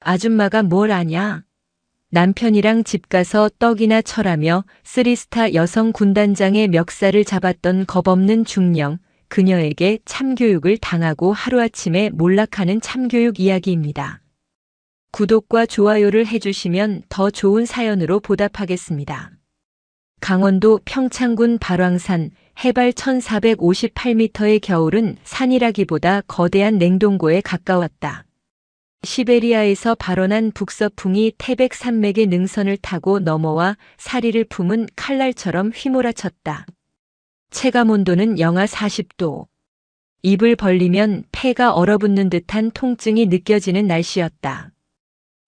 아줌마가 뭘 아냐? 남편이랑 집 가서 떡이나 철하며 3스타 여성 군단장의 멱살을 잡았던 겁없는 중령, 그녀에게 참교육을 당하고 하루아침에 몰락하는 참교육 이야기입니다. 구독과 좋아요를 해주시면 더 좋은 사연으로 보답하겠습니다. 강원도 평창군 발왕산 해발 1458m의 겨울은 산이라기보다 거대한 냉동고에 가까웠다. 시베리아에서 발원한 북서풍이 태백 산맥의 능선을 타고 넘어와 사리를 품은 칼날처럼 휘몰아쳤다. 체감온도는 영하 40도. 입을 벌리면 폐가 얼어붙는 듯한 통증이 느껴지는 날씨였다.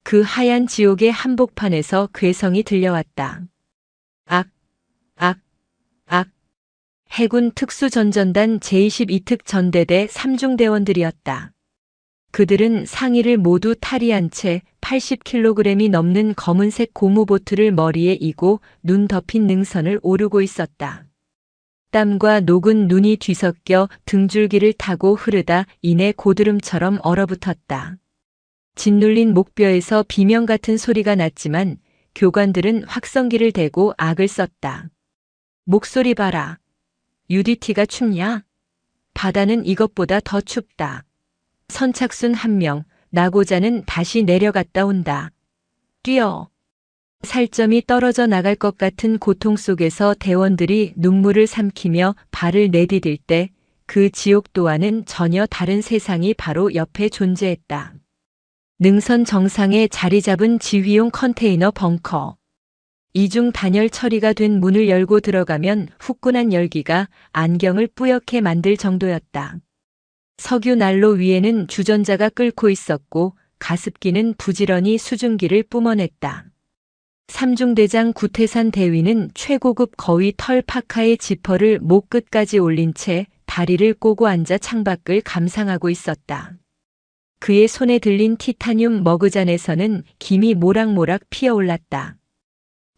그 하얀 지옥의 한복판에서 괴성이 들려왔다. 악, 악, 악. 해군 특수전전단 제22특 전대대 3중대원들이었다. 그들은 상의를 모두 탈의한 채 80kg이 넘는 검은색 고무보트를 머리에 이고 눈 덮인 능선을 오르고 있었다. 땀과 녹은 눈이 뒤섞여 등줄기를 타고 흐르다 이내 고드름처럼 얼어붙었다. 짓눌린 목뼈에서 비명 같은 소리가 났지만 교관들은 확성기를 대고 악을 썼다. 목소리 봐라. UDT가 춥냐? 바다는 이것보다 더 춥다. 선착순 1명, 나고자는 다시 내려갔다 온다. 뛰어. 살점이 떨어져 나갈 것 같은 고통 속에서 대원들이 눈물을 삼키며 발을 내디딜 때 그 지옥 또한은 전혀 다른 세상이 바로 옆에 존재했다. 능선 정상에 자리 잡은 지휘용 컨테이너 벙커. 이중 단열 처리가 된 문을 열고 들어가면 후끈한 열기가 안경을 뿌옇게 만들 정도였다. 석유 난로 위에는 주전자가 끓고 있었고 가습기는 부지런히 수증기를 뿜어냈다. 삼중대장 구태산 대위는 최고급 거위 털 파카의 지퍼를 목 끝까지 올린 채 다리를 꼬고 앉아 창밖을 감상하고 있었다. 그의 손에 들린 티타늄 머그잔에서는 김이 모락모락 피어올랐다.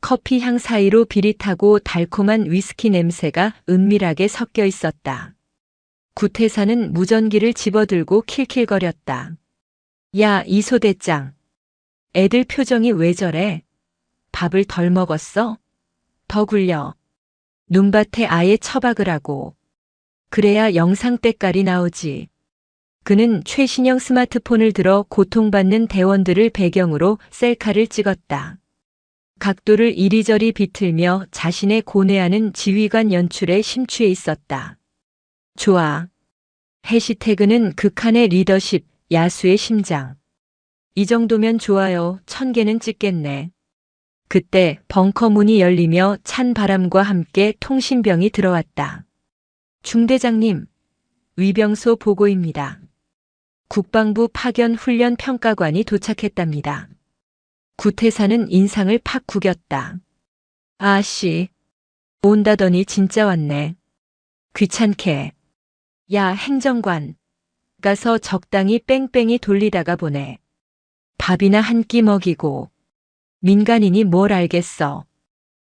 커피 향 사이로 비릿하고 달콤한 위스키 냄새가 은밀하게 섞여 있었다. 구태사는 무전기를 집어들고 킬킬거렸다. 야, 이소대장. 애들 표정이 왜 저래? 밥을 덜 먹었어? 더 굴려. 눈밭에 아예 처박을 하고. 그래야 영상 때깔이 나오지. 그는 최신형 스마트폰을 들어 고통받는 대원들을 배경으로 셀카를 찍었다. 각도를 이리저리 비틀며 자신의 고뇌하는 지휘관 연출에 심취해 있었다. 좋아. 해시태그는 극한의 리더십, 야수의 심장. 이 정도면 좋아요. 1000개는 찍겠네. 그때 벙커 문이 열리며 찬 바람과 함께 통신병이 들어왔다. 중대장님, 위병소 보고입니다. 국방부 파견 훈련 평가관이 도착했답니다. 구태사는 인상을 팍 구겼다. 아씨, 온다더니 진짜 왔네. 귀찮게. 야, 행정관. 가서 적당히 뺑뺑이 돌리다가 보내. 밥이나 한 끼 먹이고. 민간인이 뭘 알겠어.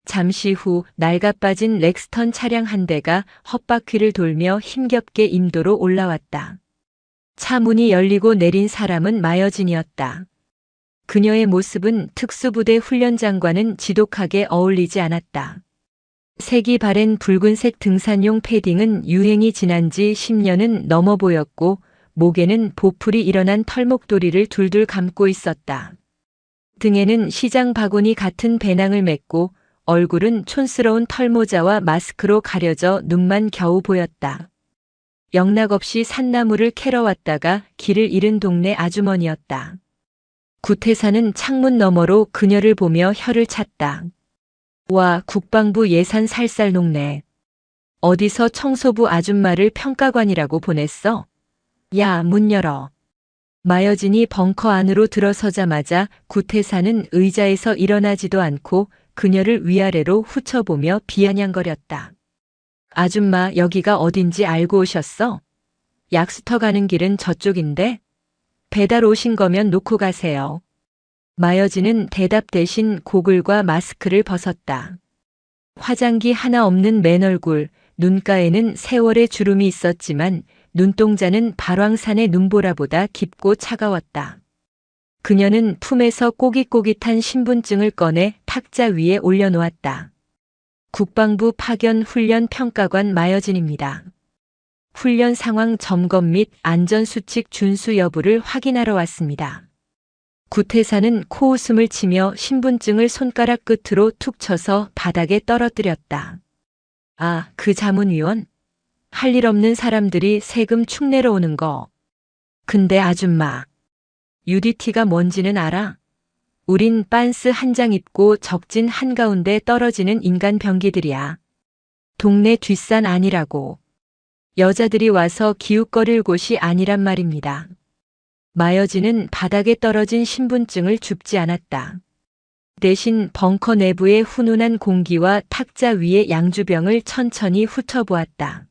잠시 후 낡아빠진 렉스턴 차량 한 대가 헛바퀴를 돌며 힘겹게 임도로 올라왔다. 차 문이 열리고 내린 사람은 마여진이었다. 그녀의 모습은 특수부대 훈련장과는 지독하게 어울리지 않았다. 색이 바랜 붉은색 등산용 패딩은 유행이 지난 지 10년은 넘어 보였고 목에는 보풀이 일어난 털목도리를 둘둘 감고 있었다. 등에는 시장 바구니 같은 배낭을 맸고 얼굴은 촌스러운 털모자와 마스크로 가려져 눈만 겨우 보였다. 영락없이 산나물을 캐러 왔다가 길을 잃은 동네 아주머니였다. 구태사는 창문 너머로 그녀를 보며 혀를 찼다. 와, 국방부 예산 살살 녹네. 어디서 청소부 아줌마를 평가관이라고 보냈어? 야, 문 열어. 마여진이 벙커 안으로 들어서자마자 구태사는 의자에서 일어나지도 않고 그녀를 위아래로 훑어보며 비아냥거렸다. 아줌마, 여기가 어딘지 알고 오셨어? 약수터 가는 길은 저쪽인데? 배달 오신 거면 놓고 가세요. 마여진은 대답 대신 고글과 마스크를 벗었다. 화장기 하나 없는 맨 얼굴, 눈가에는 세월의 주름이 있었지만 눈동자는 발왕산의 눈보라보다 깊고 차가웠다. 그녀는 품에서 꼬깃꼬깃한 신분증을 꺼내 탁자 위에 올려놓았다. 국방부 파견 훈련 평가관 마여진입니다. 훈련 상황 점검 및 안전수칙 준수 여부를 확인하러 왔습니다. 구태사는 코웃음을 치며 신분증을 손가락 끝으로 툭 쳐서 바닥에 떨어뜨렸다. 아, 그 자문위원? 할 일 없는 사람들이 세금 축 내러 오는 거. 근데 아줌마, UDT가 뭔지는 알아? 우린 빤스 한 장 입고 적진 한가운데 떨어지는 인간 병기들이야. 동네 뒷산 아니라고. 여자들이 와서 기웃거릴 곳이 아니란 말입니다. 마여진은 바닥에 떨어진 신분증을 줍지 않았다. 대신 벙커 내부의 훈훈한 공기와 탁자 위의 양주병을 천천히 훑어보았다.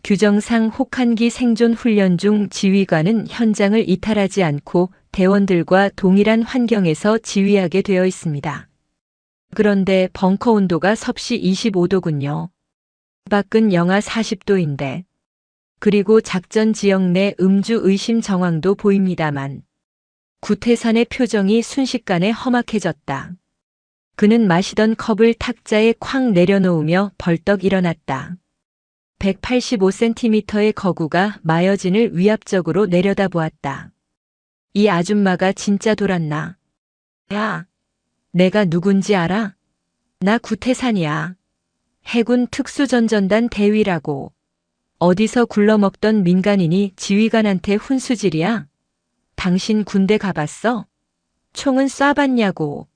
규정상 혹한기 생존 훈련 중 지휘관은 현장을 이탈하지 않고 대원들과 동일한 환경에서 지휘하게 되어 있습니다. 그런데 벙커 온도가 섭씨 25도군요. 밖은 영하 40도인데. 그리고 작전 지역 내 음주 의심 정황도 보입니다만. 구태산의 표정이 순식간에 험악해졌다. 그는 마시던 컵을 탁자에 쾅 내려놓으며 벌떡 일어났다. 185cm의 거구가 마여진을 위압적으로 내려다보았다. 이 아줌마가 진짜 돌았나? 야, 내가 누군지 알아? 나 구태산이야. 해군 특수전전단 대위라고. 어디서 굴러먹던 민간인이 지휘관한테 훈수질이야? 당신 군대 가봤어? 총은 쏴봤냐고.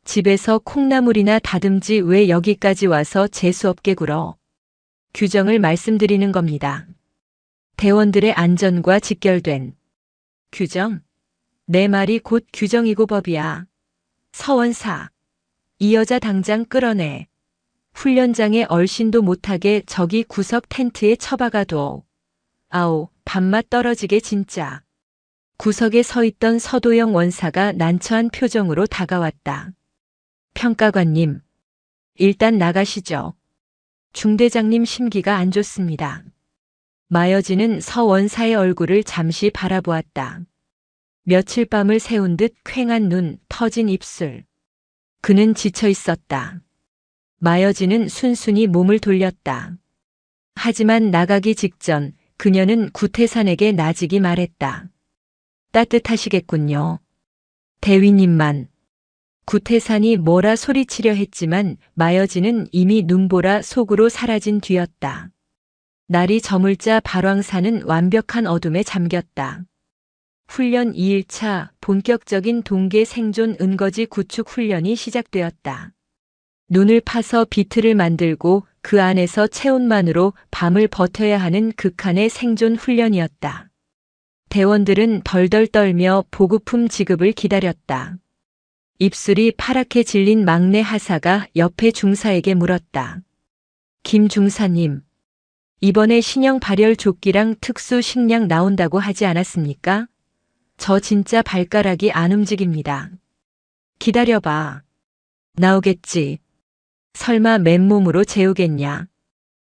집에서 콩나물이나 다듬지 왜 여기까지 와서 재수없게 굴어? 규정을 말씀드리는 겁니다. 대원들의 안전과 직결된 규정? 내 말이 곧 규정이고 법이야. 서원사. 이 여자 당장 끌어내. 훈련장에 얼씬도 못하게 저기 구석 텐트에 처박아둬. 아오, 밥맛 떨어지게 진짜. 구석에 서 있던 서도영 원사가 난처한 표정으로 다가왔다. 평가관님, 일단 나가시죠. 중대장님 심기가 안 좋습니다. 마여진은 서 원사의 얼굴을 잠시 바라보았다. 며칠 밤을 새운 듯 퀭한 눈, 터진 입술. 그는 지쳐 있었다. 마여진은 순순히 몸을 돌렸다. 하지만 나가기 직전 그녀는 구태산에게 나직이 말했다. 따뜻하시겠군요. 대위님만. 구태산이 뭐라 소리치려 했지만 마여진은 이미 눈보라 속으로 사라진 뒤였다. 날이 저물자 발왕산은 완벽한 어둠에 잠겼다. 훈련 2일차 본격적인 동계 생존 은거지 구축 훈련이 시작되었다. 눈을 파서 비트를 만들고 그 안에서 체온만으로 밤을 버텨야 하는 극한의 생존 훈련이었다. 대원들은 덜덜 떨며 보급품 지급을 기다렸다. 입술이 파랗게 질린 막내 하사가 옆에 중사에게 물었다. 김 중사님, 이번에 신형 발열 조끼랑 특수 식량 나온다고 하지 않았습니까? 저 진짜 발가락이 안 움직입니다. 기다려봐. 나오겠지. 설마 맨몸으로 재우겠냐.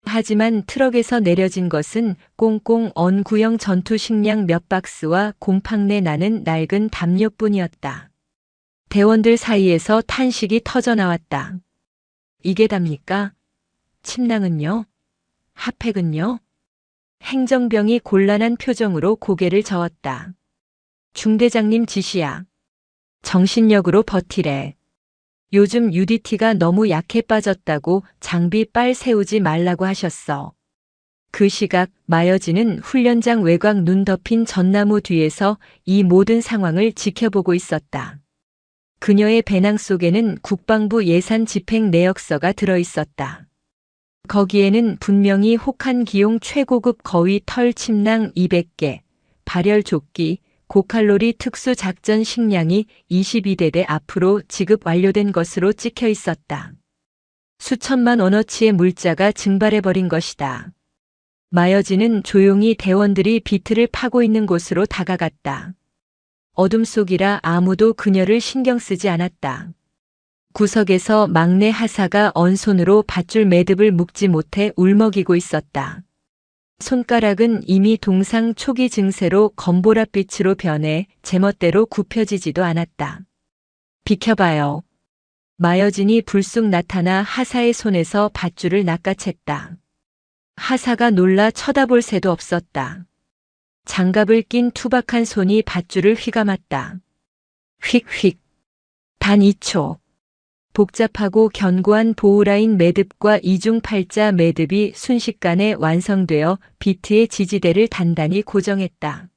하지만 트럭에서 내려진 것은 꽁꽁 언 구형 전투 식량 몇 박스와 곰팡내 나는 낡은 담요뿐이었다. 대원들 사이에서 탄식이 터져나왔다. 이게 답니까? 침낭은요? 핫팩은요? 행정병이 곤란한 표정으로 고개를 저었다. 중대장님 지시야. 정신력으로 버티래. 요즘 UDT가 너무 약해 빠졌다고 장비 빨 세우지 말라고 하셨어. 그 시각 마여진은 훈련장 외곽 눈 덮인 전나무 뒤에서 이 모든 상황을 지켜보고 있었다. 그녀의 배낭 속에는 국방부 예산 집행 내역서가 들어있었다. 거기에는 분명히 혹한기용 최고급 거위 털 침낭 200개, 발열 조끼, 고칼로리 특수 작전 식량이 22대대 앞으로 지급 완료된 것으로 찍혀 있었다. 수천만 원어치의 물자가 증발해버린 것이다. 마여진은 조용히 대원들이 비트를 파고 있는 곳으로 다가갔다. 어둠 속이라 아무도 그녀를 신경 쓰지 않았다. 구석에서 막내 하사가 언손으로 밧줄 매듭을 묶지 못해 울먹이고 있었다. 손가락은 이미 동상 초기 증세로 검보랏빛으로 변해 제멋대로 굽혀지지도 않았다. 비켜봐요. 마여진이 불쑥 나타나 하사의 손에서 밧줄을 낚아챘다. 하사가 놀라 쳐다볼 새도 없었다. 장갑을 낀 투박한 손이 밧줄을 휘감았다. 휙휙. 단 2초. 복잡하고 견고한 보호라인 매듭과 이중팔자 매듭이 순식간에 완성되어 비트의 지지대를 단단히 고정했다.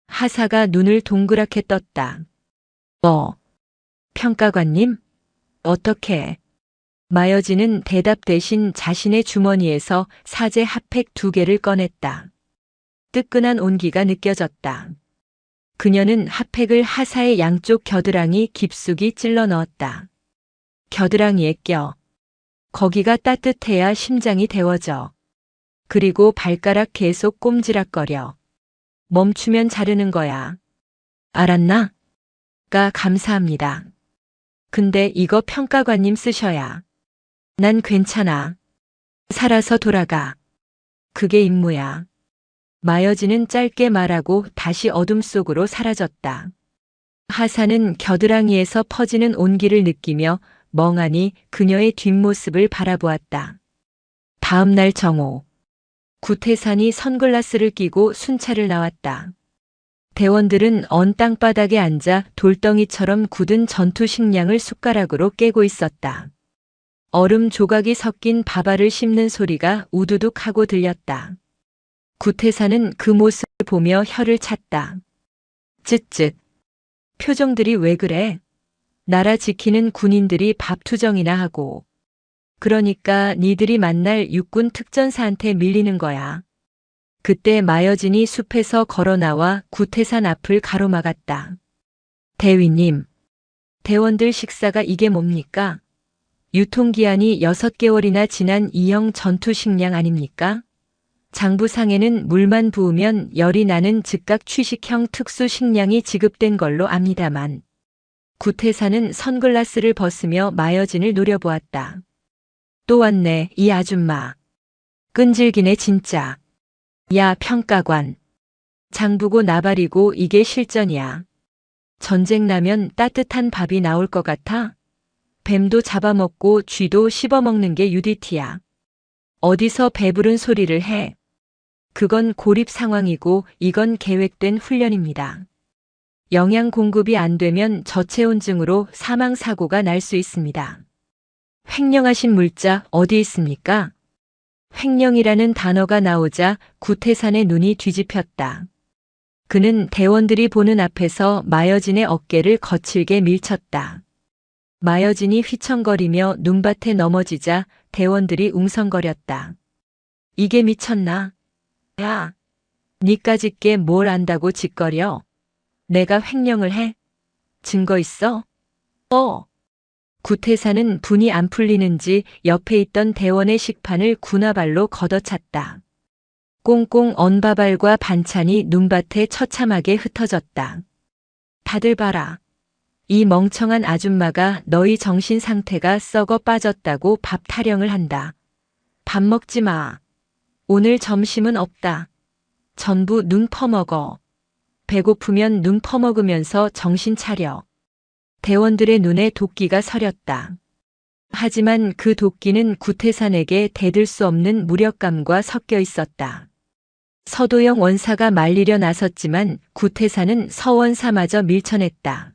하사가 눈을 동그랗게 떴다. 평가관님? 어떻게? 마여진은 대답 대신 자신의 주머니에서 사제 핫팩 2개를 꺼냈다. 뜨끈한 온기가 느껴졌다. 그녀는 핫팩을 하사의 양쪽 겨드랑이 깊숙이 찔러 넣었다. 겨드랑이에 껴. 거기가 따뜻해야 심장이 데워져. 그리고 발가락 계속 꼼지락거려. 멈추면 자르는 거야. 알았나? 감사합니다. 근데 이거 평가관님 쓰셔야. 난 괜찮아. 살아서 돌아가. 그게 임무야. 마여진은 짧게 말하고 다시 어둠 속으로 사라졌다. 하사는 겨드랑이에서 퍼지는 온기를 느끼며 멍하니 그녀의 뒷모습을 바라보았다. 다음 날 정오. 구태산이 선글라스를 끼고 순찰을 나왔다. 대원들은 언 땅바닥에 앉아 돌덩이처럼 굳은 전투 식량을 숟가락으로 깨고 있었다. 얼음 조각이 섞인 밥알을 씹는 소리가 우두둑 하고 들렸다. 구태산은 그 모습을 보며 혀를 찼다. 쯧쯧. 표정들이 왜 그래? 나라 지키는 군인들이 밥투정이나 하고. 그러니까 니들이 만날 육군 특전사한테 밀리는 거야. 그때 마여진이 숲에서 걸어 나와 구태산 앞을 가로막았다. 대위님, 대원들 식사가 이게 뭡니까? 유통기한이 6개월이나 지난 E형 전투 식량 아닙니까? 장부상에는 물만 부으면 열이 나는 즉각 취식형 특수 식량이 지급된 걸로 압니다만. 구태산은 선글라스를 벗으며 마여진을 노려보았다. 또 왔네, 이 아줌마. 끈질기네 진짜. 야, 평가관. 장부고 나발이고 이게 실전이야. 전쟁 나면 따뜻한 밥이 나올 것 같아? 뱀도 잡아먹고 쥐도 씹어먹는 게 UDT야. 어디서 배부른 소리를 해. 그건 고립 상황이고 이건 계획된 훈련입니다. 영양 공급이 안 되면 저체온증으로 사망사고가 날 수 있습니다. 횡령하신 물자 어디 있습니까? 횡령이라는 단어가 나오자 구태산의 눈이 뒤집혔다. 그는 대원들이 보는 앞에서 마여진의 어깨를 거칠게 밀쳤다. 마여진이 휘청거리며 눈밭에 넘어지자 대원들이 웅성거렸다. 이게 미쳤나? 야, 니까짓 게 뭘 안다고 짓거려? 내가 횡령을 해? 증거 있어? 구태산은 분이 안 풀리는지 옆에 있던 대원의 식판을 군화발로 걷어찼다. 꽁꽁 언 밥알과 반찬이 눈밭에 처참하게 흩어졌다. 다들 봐라. 이 멍청한 아줌마가 너희 정신 상태가 썩어 빠졌다고 밥 타령을 한다. 밥 먹지 마. 오늘 점심은 없다. 전부 눈 퍼먹어. 배고프면 눈 퍼먹으면서 정신 차려. 대원들의 눈에 도끼가 서렸다. 하지만 그 도끼는 구태산에게 대들 수 없는 무력감과 섞여 있었다. 서도영 원사가 말리려 나섰지만 구태산은 서원사마저 밀쳐냈다.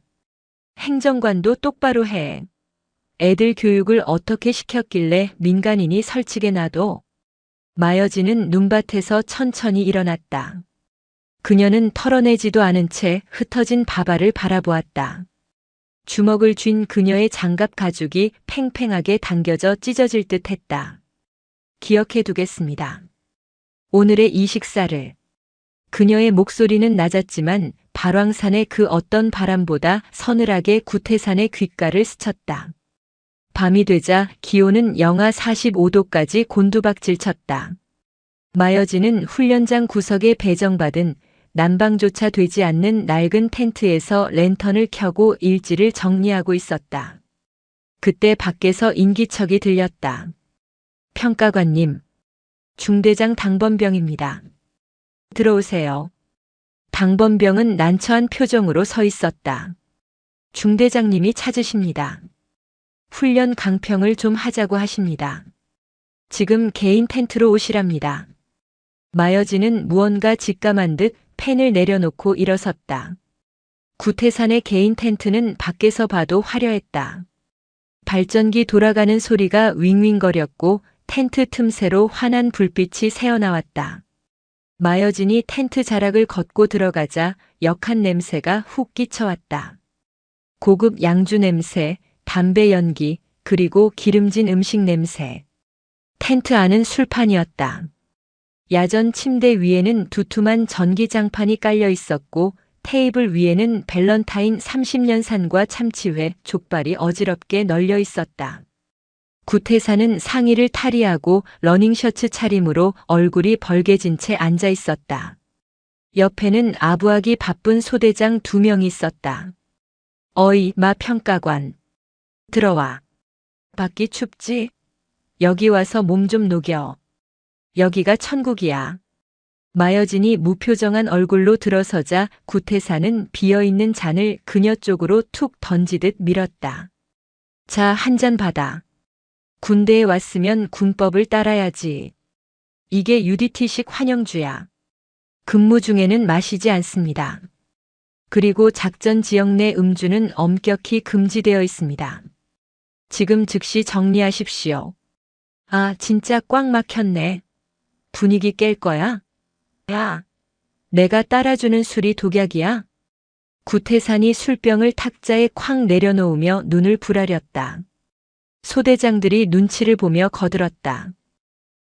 행정관도 똑바로 해. 애들 교육을 어떻게 시켰길래 민간인이 설치게 놔둬. 마여진은 눈밭에서 천천히 일어났다. 그녀는 털어내지도 않은 채 흩어진 밥알을 바라보았다. 주먹을 쥔 그녀의 장갑 가죽이 팽팽하게 당겨져 찢어질 듯 했다. 기억해 두겠습니다. 오늘의 이 식사를. 그녀의 목소리는 낮았지만 발왕산의 그 어떤 바람보다 서늘하게 구태산의 귓가를 스쳤다. 밤이 되자 기온은 영하 45도까지 곤두박질 쳤다. 마여진은 훈련장 구석에 배정받은 난방조차 되지 않는 낡은 텐트에서 랜턴을 켜고 일지를 정리하고 있었다. 그때 밖에서 인기척이 들렸다. 평가관님, 중대장 당번병입니다. 들어오세요. 당번병은 난처한 표정으로 서 있었다. 중대장님이 찾으십니다. 훈련 강평을 좀 하자고 하십니다. 지금 개인 텐트로 오시랍니다. 마여진은 무언가 직감한 듯 펜을 내려놓고 일어섰다. 구태산의 개인 텐트는 밖에서 봐도 화려했다. 발전기 돌아가는 소리가 윙윙거렸고 텐트 틈새로 환한 불빛이 새어나왔다. 마여진이 텐트 자락을 걷고 들어가자 역한 냄새가 훅 끼쳐왔다. 고급 양주 냄새, 담배 연기, 그리고 기름진 음식 냄새. 텐트 안은 술판이었다. 야전 침대 위에는 두툼한 전기장판이 깔려 있었고 테이블 위에는 밸런타인 30년산과 참치회, 족발이 어지럽게 널려 있었다. 구태사는 상의를 탈의하고 러닝셔츠 차림으로 얼굴이 벌개진 채 앉아 있었다. 옆에는 아부하기 바쁜 소대장 2명이 있었다. 어이, 마 평가관. 들어와. 밖이 춥지? 여기 와서 몸 좀 녹여. 여기가 천국이야. 마여진이 무표정한 얼굴로 들어서자 구태사는 비어있는 잔을 그녀 쪽으로 툭 던지듯 밀었다. 자, 한 잔 받아. 군대에 왔으면 군법을 따라야지. 이게 UDT식 환영주야. 근무 중에는 마시지 않습니다. 그리고 작전 지역 내 음주는 엄격히 금지되어 있습니다. 지금 즉시 정리하십시오. 아, 진짜 꽉 막혔네. 분위기 깰 거야? 야, 내가 따라주는 술이 독약이야? 구태산이 술병을 탁자에 쾅 내려놓으며 눈을 부라렸다. 소대장들이 눈치를 보며 거들었다.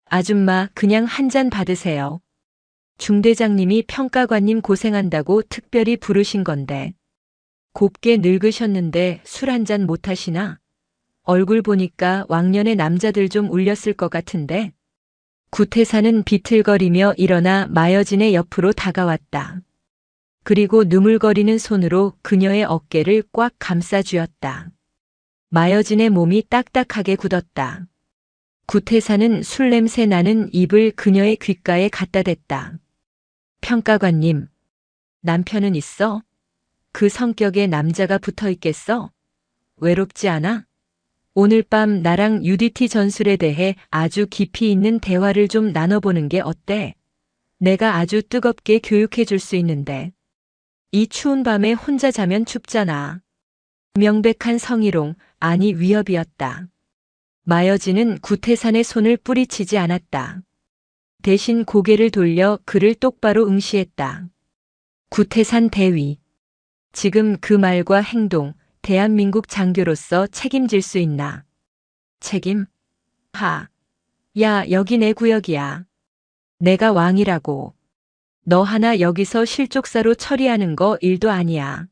아줌마, 그냥 한 잔 받으세요. 중대장님이 평가관님 고생한다고 특별히 부르신 건데. 곱게 늙으셨는데 술 한 잔 못 하시나? 얼굴 보니까 왕년의 남자들 좀 울렸을 것 같은데. 구태사는 비틀거리며 일어나 마여진의 옆으로 다가왔다. 그리고 누물거리는 손으로 그녀의 어깨를 꽉 감싸쥐었다. 마여진의 몸이 딱딱하게 굳었다. 구태사는 술 냄새 나는 입을 그녀의 귓가에 갖다 댔다. 평가관님, 남편은 있어? 그 성격에 남자가 붙어 있겠어? 외롭지 않아? 오늘 밤 나랑 UDT 전술에 대해 아주 깊이 있는 대화를 좀 나눠보는 게 어때? 내가 아주 뜨겁게 교육해 줄 수 있는데. 이 추운 밤에 혼자 자면 춥잖아. 명백한 성희롱, 아니 위협이었다. 마여진은 구태산의 손을 뿌리치지 않았다. 대신 고개를 돌려 그를 똑바로 응시했다. 구태산 대위. 지금 그 말과 행동, 대한민국 장교로서 책임질 수 있나? 책임? 하. 야, 여기 내 구역이야. 내가 왕이라고. 너 하나 여기서 실족사로 처리하는 거 일도 아니야.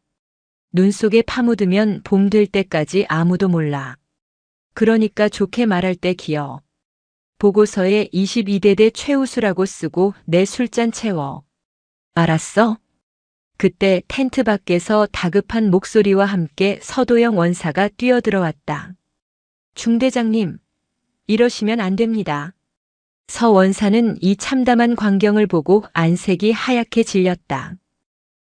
눈 속에 파묻으면 봄 될 때까지 아무도 몰라. 그러니까 좋게 말할 때 기어. 보고서에 22대대 최우수라고 쓰고 내 술잔 채워. 알았어? 그때 텐트 밖에서 다급한 목소리와 함께 서도영 원사가 뛰어들어왔다. 중대장님, 이러시면 안 됩니다. 서 원사는 이 참담한 광경을 보고 안색이 하얗게 질렸다.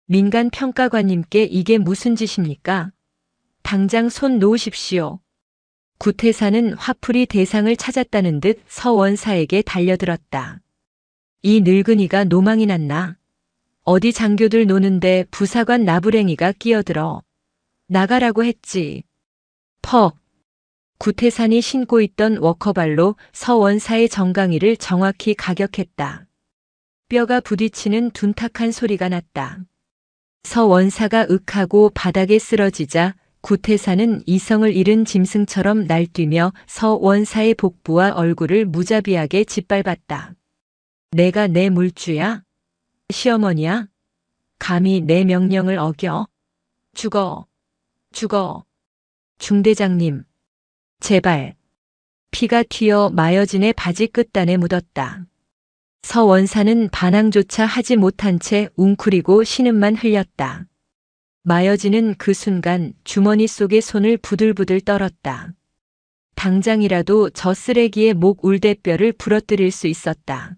민간 평가관님께 이게 무슨 짓입니까? 당장 손 놓으십시오. 구태사는 화풀이 대상을 찾았다는 듯 서 원사에게 달려들었다. 이 늙은이가 노망이 났나? 어디 장교들 노는데 부사관 나부랭이가 끼어들어. 나가라고 했지. 퍽. 구태산이 신고 있던 워커발로 서 원사의 정강이를 정확히 가격했다. 뼈가 부딪히는 둔탁한 소리가 났다. 서 원사가 윽하고 바닥에 쓰러지자 구태사는 이성을 잃은 짐승처럼 날뛰며 서 원사의 복부와 얼굴을 무자비하게 짓밟았다. 내가 내 물주야? 시어머니야? 감히 내 명령을 어겨? 죽어. 죽어. 중대장님. 제발. 피가 튀어 마여진의 바지 끝단에 묻었다. 서 원사는 반항조차 하지 못한 채 웅크리고 신음만 흘렸다. 마여진은 그 순간 주머니 속에 손을 부들부들 떨었다. 당장이라도 저 쓰레기의 목 울대뼈를 부러뜨릴 수 있었다.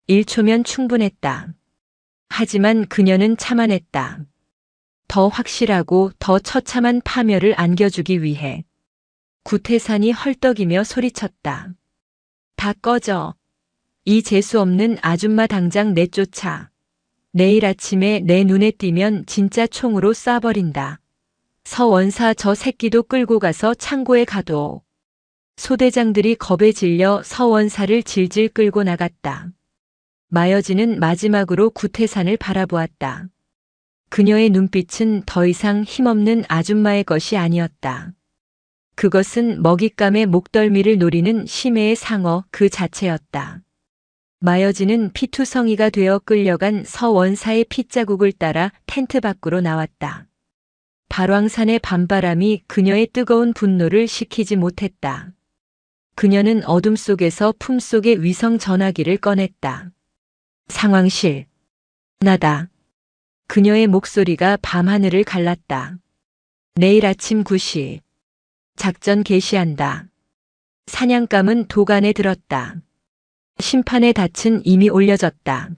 1초면 충분했다. 하지만 그녀는 참아냈다. 더 확실하고 더 처참한 파멸을 안겨주기 위해. 구태산이 헐떡이며 소리쳤다. 다 꺼져. 이 재수 없는 아줌마 당장 내쫓아. 내일 아침에 내 눈에 띄면 진짜 총으로 쏴버린다. 서 원사 저 새끼도 끌고 가서 창고에 가둬. 소대장들이 겁에 질려 서 원사를 질질 끌고 나갔다. 마여진은 마지막으로 구태산을 바라보았다. 그녀의 눈빛은 더 이상 힘없는 아줌마의 것이 아니었다. 그것은 먹잇감의 목덜미를 노리는 심해의 상어 그 자체였다. 마여진은 피투성이가 되어 끌려간 서 원사의 핏자국을 따라 텐트 밖으로 나왔다. 발왕산의 밤바람이 그녀의 뜨거운 분노를 식히지 못했다. 그녀는 어둠 속에서 품속에 위성 전화기를 꺼냈다. 상황실. 나다. 그녀의 목소리가 밤하늘을 갈랐다. 내일 아침 9시. 작전 개시한다. 사냥감은 도간에 들었다. 심판의 닻은 이미 올려졌다.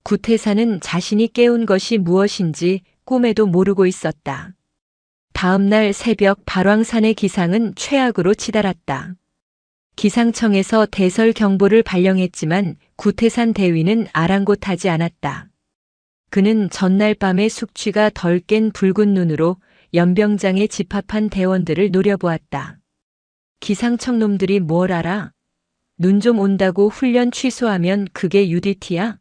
구태사는 자신이 깨운 것이 무엇인지 꿈에도 모르고 있었다. 다음 날 새벽 발왕산의 기상은 최악으로 치달았다. 기상청에서 대설 경보를 발령했지만 구태산 대위는 아랑곳하지 않았다. 그는 전날 밤의 숙취가 덜 깬 붉은 눈으로 연병장에 집합한 대원들을 노려보았다. 기상청 놈들이 뭘 알아? 눈 좀 온다고 훈련 취소하면 그게 UDT야?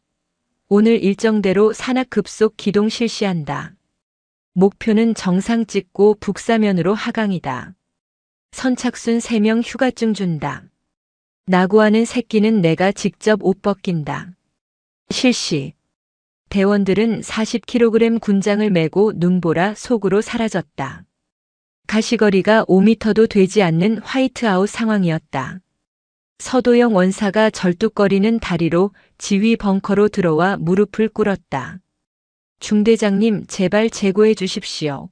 오늘 일정대로 산악급속 기동 실시한다. 목표는 정상 찍고 북사면으로 하강이다. 선착순 3명 휴가증 준다. 낙오하는 새끼는 내가 직접 옷 벗긴다. 실시. 대원들은 40kg 군장을 메고 눈보라 속으로 사라졌다. 가시거리가 5m도 되지 않는 화이트아웃 상황이었다. 서도영 원사가 절뚝거리는 다리로 지휘 벙커로 들어와 무릎을 꿇었다. 중대장님, 제발 제고해 주십시오.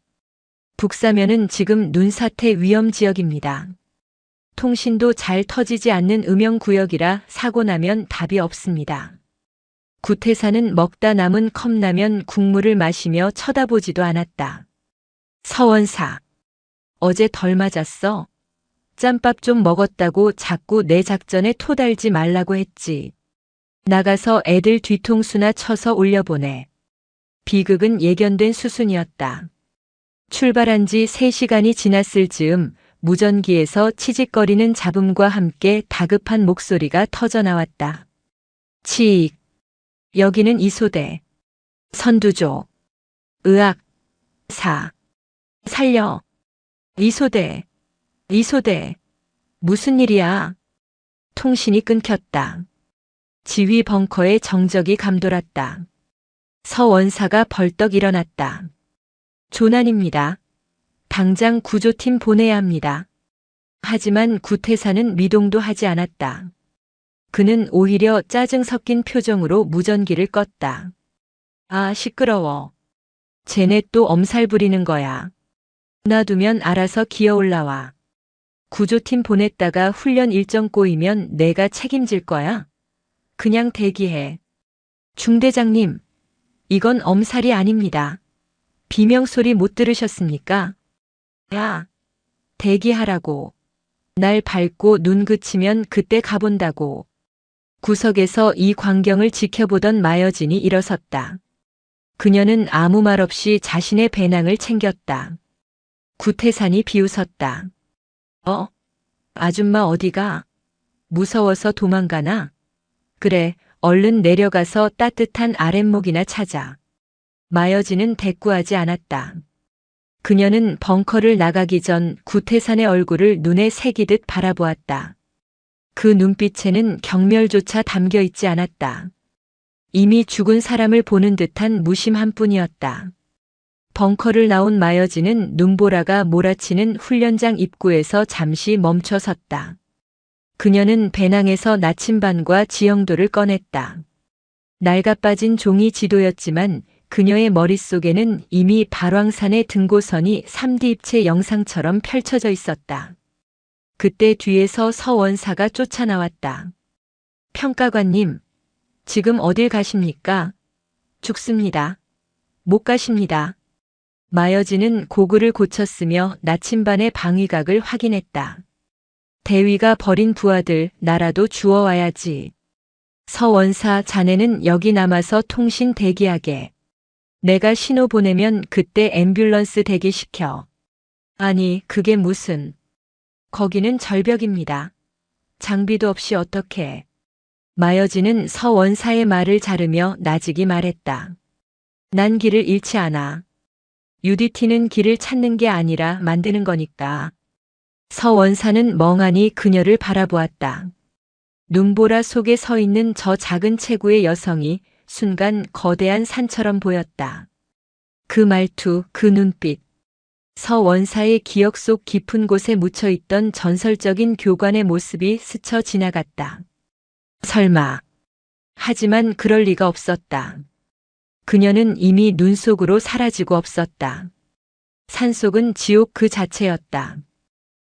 북사면은 지금 눈사태 위험 지역입니다. 통신도 잘 터지지 않는 음영구역이라 사고 나면 답이 없습니다. 구태사는 먹다 남은 컵라면 국물을 마시며 쳐다보지도 않았다. 서원사. 어제 덜 맞았어? 짬밥 좀 먹었다고 자꾸 내 작전에 토달지 말라고 했지. 나가서 애들 뒤통수나 쳐서 올려보내. 비극은 예견된 수순이었다. 출발한 지 3시간이 지났을 즈음 무전기에서 치직거리는 잡음과 함께 다급한 목소리가 터져나왔다. 치익. 여기는 이소대. 선두조. 의학. 사. 살려. 이소대. 이소대. 무슨 일이야? 통신이 끊겼다. 지휘 벙커에 정적이 감돌았다. 서 원사가 벌떡 일어났다. 조난입니다. 당장 구조팀 보내야 합니다. 하지만 구태사는 미동도 하지 않았다. 그는 오히려 짜증 섞인 표정으로 무전기를 껐다. 아, 시끄러워. 쟤네 또 엄살 부리는 거야. 놔두면 알아서 기어 올라와. 구조팀 보냈다가 훈련 일정 꼬이면 내가 책임질 거야. 그냥 대기해. 중대장님, 이건 엄살이 아닙니다. 비명소리 못 들으셨습니까? 야, 대기하라고. 날 밟고 눈 그치면 그때 가본다고. 구석에서 이 광경을 지켜보던 마여진이 일어섰다. 그녀는 아무 말 없이 자신의 배낭을 챙겼다. 구태산이 비웃었다. 아줌마 어디가? 무서워서 도망가나? 그래, 얼른 내려가서 따뜻한 아랫목이나 찾아. 마여진은 대꾸하지 않았다. 그녀는 벙커를 나가기 전 구태산의 얼굴을 눈에 새기듯 바라보았다. 그 눈빛에는 경멸조차 담겨 있지 않았다. 이미 죽은 사람을 보는 듯한 무심한 뿐이었다. 벙커를 나온 마여진은 눈보라가 몰아치는 훈련장 입구에서 잠시 멈춰 섰다. 그녀는 배낭에서 나침반과 지형도를 꺼냈다. 낡아빠진 종이 지도였지만 그녀의 머릿속에는 이미 발왕산의 등고선이 3D 입체 영상처럼 펼쳐져 있었다. 그때 뒤에서 서원사가 쫓아나왔다. 평가관님, 지금 어딜 가십니까? 죽습니다. 못 가십니다. 마여진은 고글을 고쳤으며 나침반의 방위각을 확인했다. 대위가 버린 부하들 나라도 주워와야지. 서원사, 자네는 여기 남아서 통신 대기하게. 내가 신호 보내면 그때 앰뷸런스 대기시켜. 아니, 그게 무슨. 거기는 절벽입니다. 장비도 없이 어떻게. 마여진은 서원사의 말을 자르며 나직이 말했다. 난 길을 잃지 않아. UDT는 길을 찾는 게 아니라 만드는 거니까. 서원사는 멍하니 그녀를 바라보았다. 눈보라 속에 서 있는 저 작은 체구의 여성이 순간 거대한 산처럼 보였다. 그 말투, 그 눈빛. 서원사의 기억 속 깊은 곳에 묻혀있던 전설적인 교관의 모습이 스쳐 지나갔다. 설마. 하지만 그럴 리가 없었다. 그녀는 이미 눈 속으로 사라지고 없었다. 산속은 지옥 그 자체였다.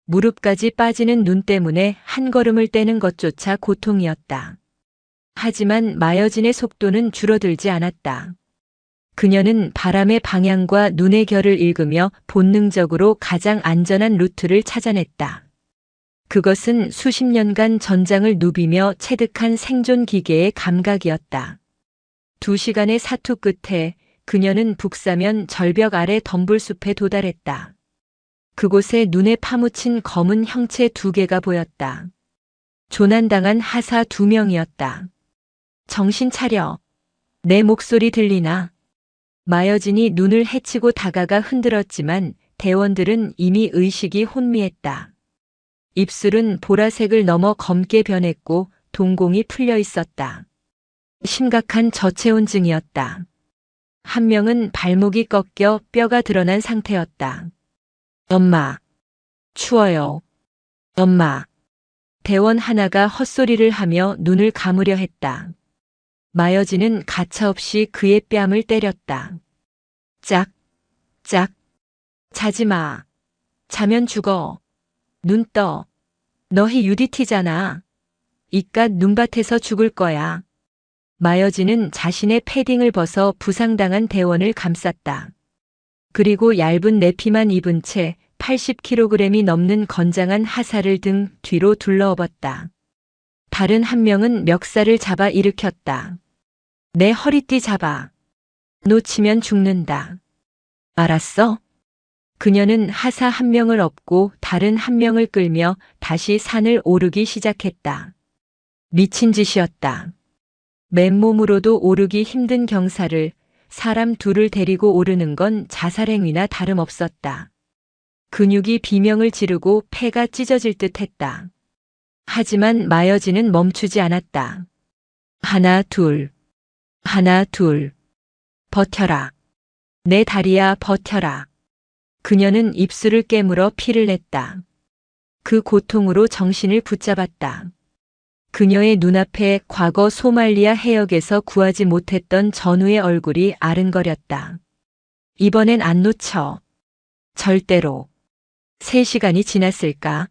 무릎까지 빠지는 눈 때문에 한 걸음을 떼는 것조차 고통이었다. 하지만 마여진의 속도는 줄어들지 않았다. 그녀는 바람의 방향과 눈의 결을 읽으며 본능적으로 가장 안전한 루트를 찾아냈다. 그것은 수십 년간 전장을 누비며 체득한 생존 기계의 감각이었다. 2시간의 사투 끝에 그녀는 북사면 절벽 아래 덤불숲에 도달했다. 그곳에 눈에 파묻힌 검은 형체 2개가 보였다. 조난당한 하사 2명이었다. 정신 차려. 내 목소리 들리나? 마여진이 눈을 헤치고 다가가 흔들었지만 대원들은 이미 의식이 혼미했다. 입술은 보라색을 넘어 검게 변했고 동공이 풀려 있었다. 심각한 저체온증이었다. 한 명은 발목이 꺾여 뼈가 드러난 상태였다. 엄마. 추워요. 엄마. 대원 하나가 헛소리를 하며 눈을 감으려 했다. 마여진은 가차없이 그의 뺨을 때렸다. 짝, 짝. 자지 마. 자면 죽어. 눈 떠. 너희 UDT잖아. 이깟 눈밭에서 죽을 거야. 마여진은 자신의 패딩을 벗어 부상당한 대원을 감쌌다. 그리고 얇은 내피만 입은 채 80kg이 넘는 건장한 하사를 등 뒤로 둘러엎었다. 다른 한 명은 멱살을 잡아 일으켰다. 내 허리띠 잡아. 놓치면 죽는다. 알았어? 그녀는 하사 한 명을 업고 다른 한 명을 끌며 다시 산을 오르기 시작했다. 미친 짓이었다. 맨몸으로도 오르기 힘든 경사를 사람 둘을 데리고 오르는 건 자살행위나 다름없었다. 근육이 비명을 지르고 폐가 찢어질 듯 했다. 하지만 마여진은 멈추지 않았다. 하나, 둘. 하나, 둘. 버텨라. 내 다리야, 버텨라. 그녀는 입술을 깨물어 피를 냈다. 그 고통으로 정신을 붙잡았다. 그녀의 눈앞에 과거 소말리아 해역에서 구하지 못했던 전우의 얼굴이 아른거렸다. 이번엔 안 놓쳐. 절대로. 3시간이 지났을까?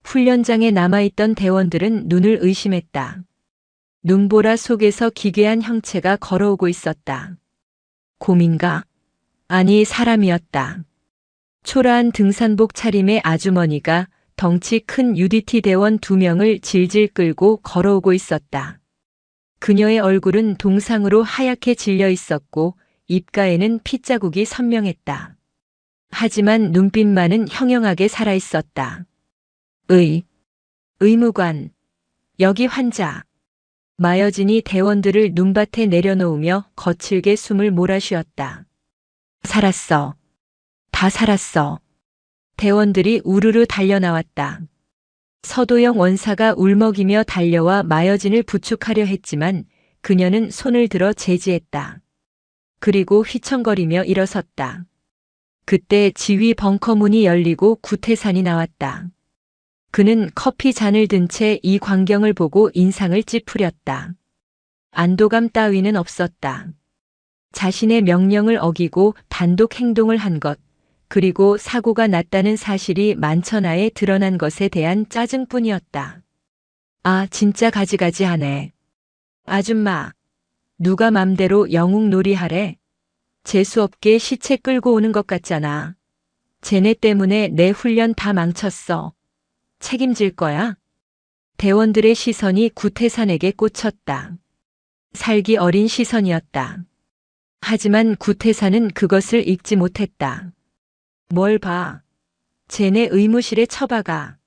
훈련장에 남아있던 대원들은 눈을 의심했다. 눈보라 속에서 기괴한 형체가 걸어오고 있었다. 곰인가? 아니, 사람이었다. 초라한 등산복 차림의 아주머니가 덩치 큰 UDT 대원 2명을 질질 끌고 걸어오고 있었다. 그녀의 얼굴은 동상으로 하얗게 질려 있었고 입가에는 핏자국이 선명했다. 하지만 눈빛만은 형형하게 살아있었다. 의무관. 여기 환자. 마여진이 대원들을 눈밭에 내려놓으며 거칠게 숨을 몰아쉬었다. 살았어. 다 살았어. 대원들이 우르르 달려나왔다. 서도영 원사가 울먹이며 달려와 마여진을 부축하려 했지만 그녀는 손을 들어 제지했다. 그리고 휘청거리며 일어섰다. 그때 지휘 벙커 문이 열리고 구태산이 나왔다. 그는 커피 잔을 든 채 이 광경을 보고 인상을 찌푸렸다. 안도감 따위는 없었다. 자신의 명령을 어기고 단독 행동을 한 것, 그리고 사고가 났다는 사실이 만천하에 드러난 것에 대한 짜증뿐이었다. 아, 진짜 가지가지하네. 아줌마, 누가 맘대로 영웅놀이 하래? 재수없게 시체 끌고 오는 것 같잖아. 쟤네 때문에 내 훈련 다 망쳤어. 책임질 거야? 대원들의 시선이 구태산에게 꽂혔다. 살기 어린 시선이었다. 하지만 구태산은 그것을 읽지 못했다. 뭘 봐. 쟤네 의무실에 처박아.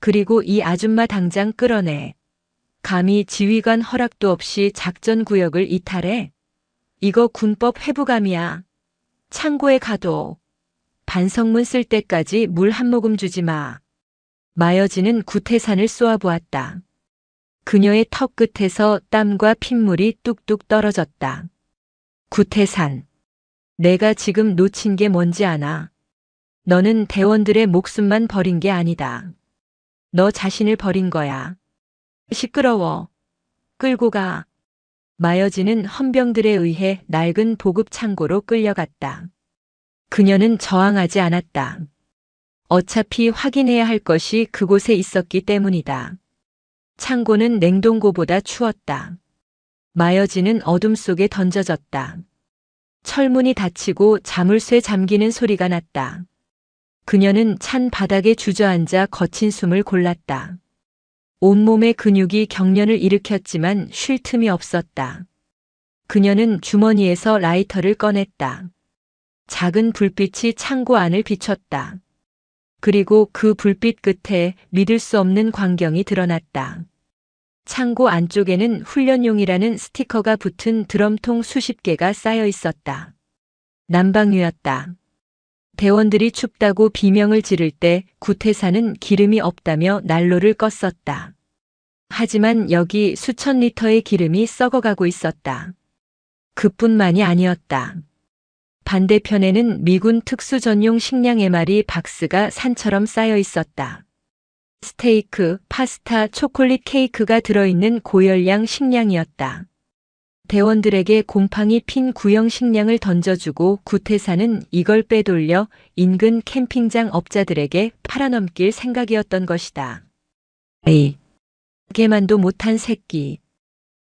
그리고 이 아줌마 당장 끌어내. 감히 지휘관 허락도 없이 작전 구역을 이탈해? 이거 군법 회부감이야. 창고에 가둬. 반성문 쓸 때까지 물 한 모금 주지 마. 마여진은 구태산을 쏘아보았다. 그녀의 턱 끝에서 땀과 핏물이 뚝뚝 떨어졌다. 구태산. 내가 지금 놓친 게 뭔지 아나? 너는 대원들의 목숨만 버린 게 아니다. 너 자신을 버린 거야. 시끄러워. 끌고 가. 마여진은 헌병들에 의해 낡은 보급 창고로 끌려갔다. 그녀는 저항하지 않았다. 어차피 확인해야 할 것이 그곳에 있었기 때문이다. 창고는 냉동고보다 추웠다. 마여진은 어둠 속에 던져졌다. 철문이 닫히고 자물쇠 잠기는 소리가 났다. 그녀는 찬 바닥에 주저앉아 거친 숨을 골랐다. 온몸의 근육이 경련을 일으켰지만 쉴 틈이 없었다. 그녀는 주머니에서 라이터를 꺼냈다. 작은 불빛이 창고 안을 비췄다. 그리고 그 불빛 끝에 믿을 수 없는 광경이 드러났다. 창고 안쪽에는 훈련용이라는 스티커가 붙은 드럼통 수십 개가 쌓여 있었다. 난방유였다. 대원들이 춥다고 비명을 지를 때 구태산은 기름이 없다며 난로를 껐었다. 하지만 여기 수천 리터의 기름이 썩어가고 있었다. 그뿐만이 아니었다. 반대편에는 미군 특수 전용 식량 에마리 박스가 산처럼 쌓여 있었다. 스테이크, 파스타, 초콜릿 케이크가 들어있는 고열량 식량이었다. 대원들에게 곰팡이 핀 구형 식량을 던져주고 구태산은 이걸 빼돌려 인근 캠핑장 업자들에게 팔아넘길 생각이었던 것이다. 에이, 개만도 못한 새끼.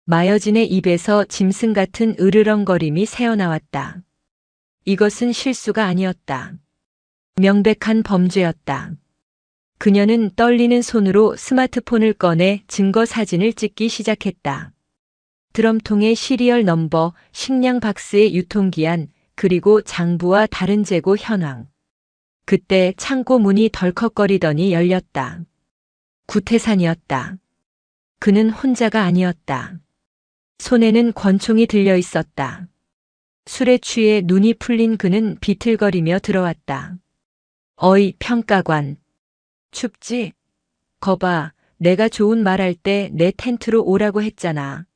마여진의 입에서 짐승 같은 으르렁거림이 새어나왔다. 이것은 실수가 아니었다. 명백한 범죄였다. 그녀는 떨리는 손으로 스마트폰을 꺼내 증거 사진을 찍기 시작했다. 드럼통의 시리얼 넘버, 식량 박스의 유통기한, 그리고 장부와 다른 재고 현황. 그때 창고 문이 덜컥거리더니 열렸다. 구태산이었다. 그는 혼자가 아니었다. 손에는 권총이 들려 있었다. 술에 취해 눈이 풀린 그는 비틀거리며 들어왔다. 어이, 평가관. 춥지? 거봐, 내가 좋은 말할 때 내 텐트로 오라고 했잖아.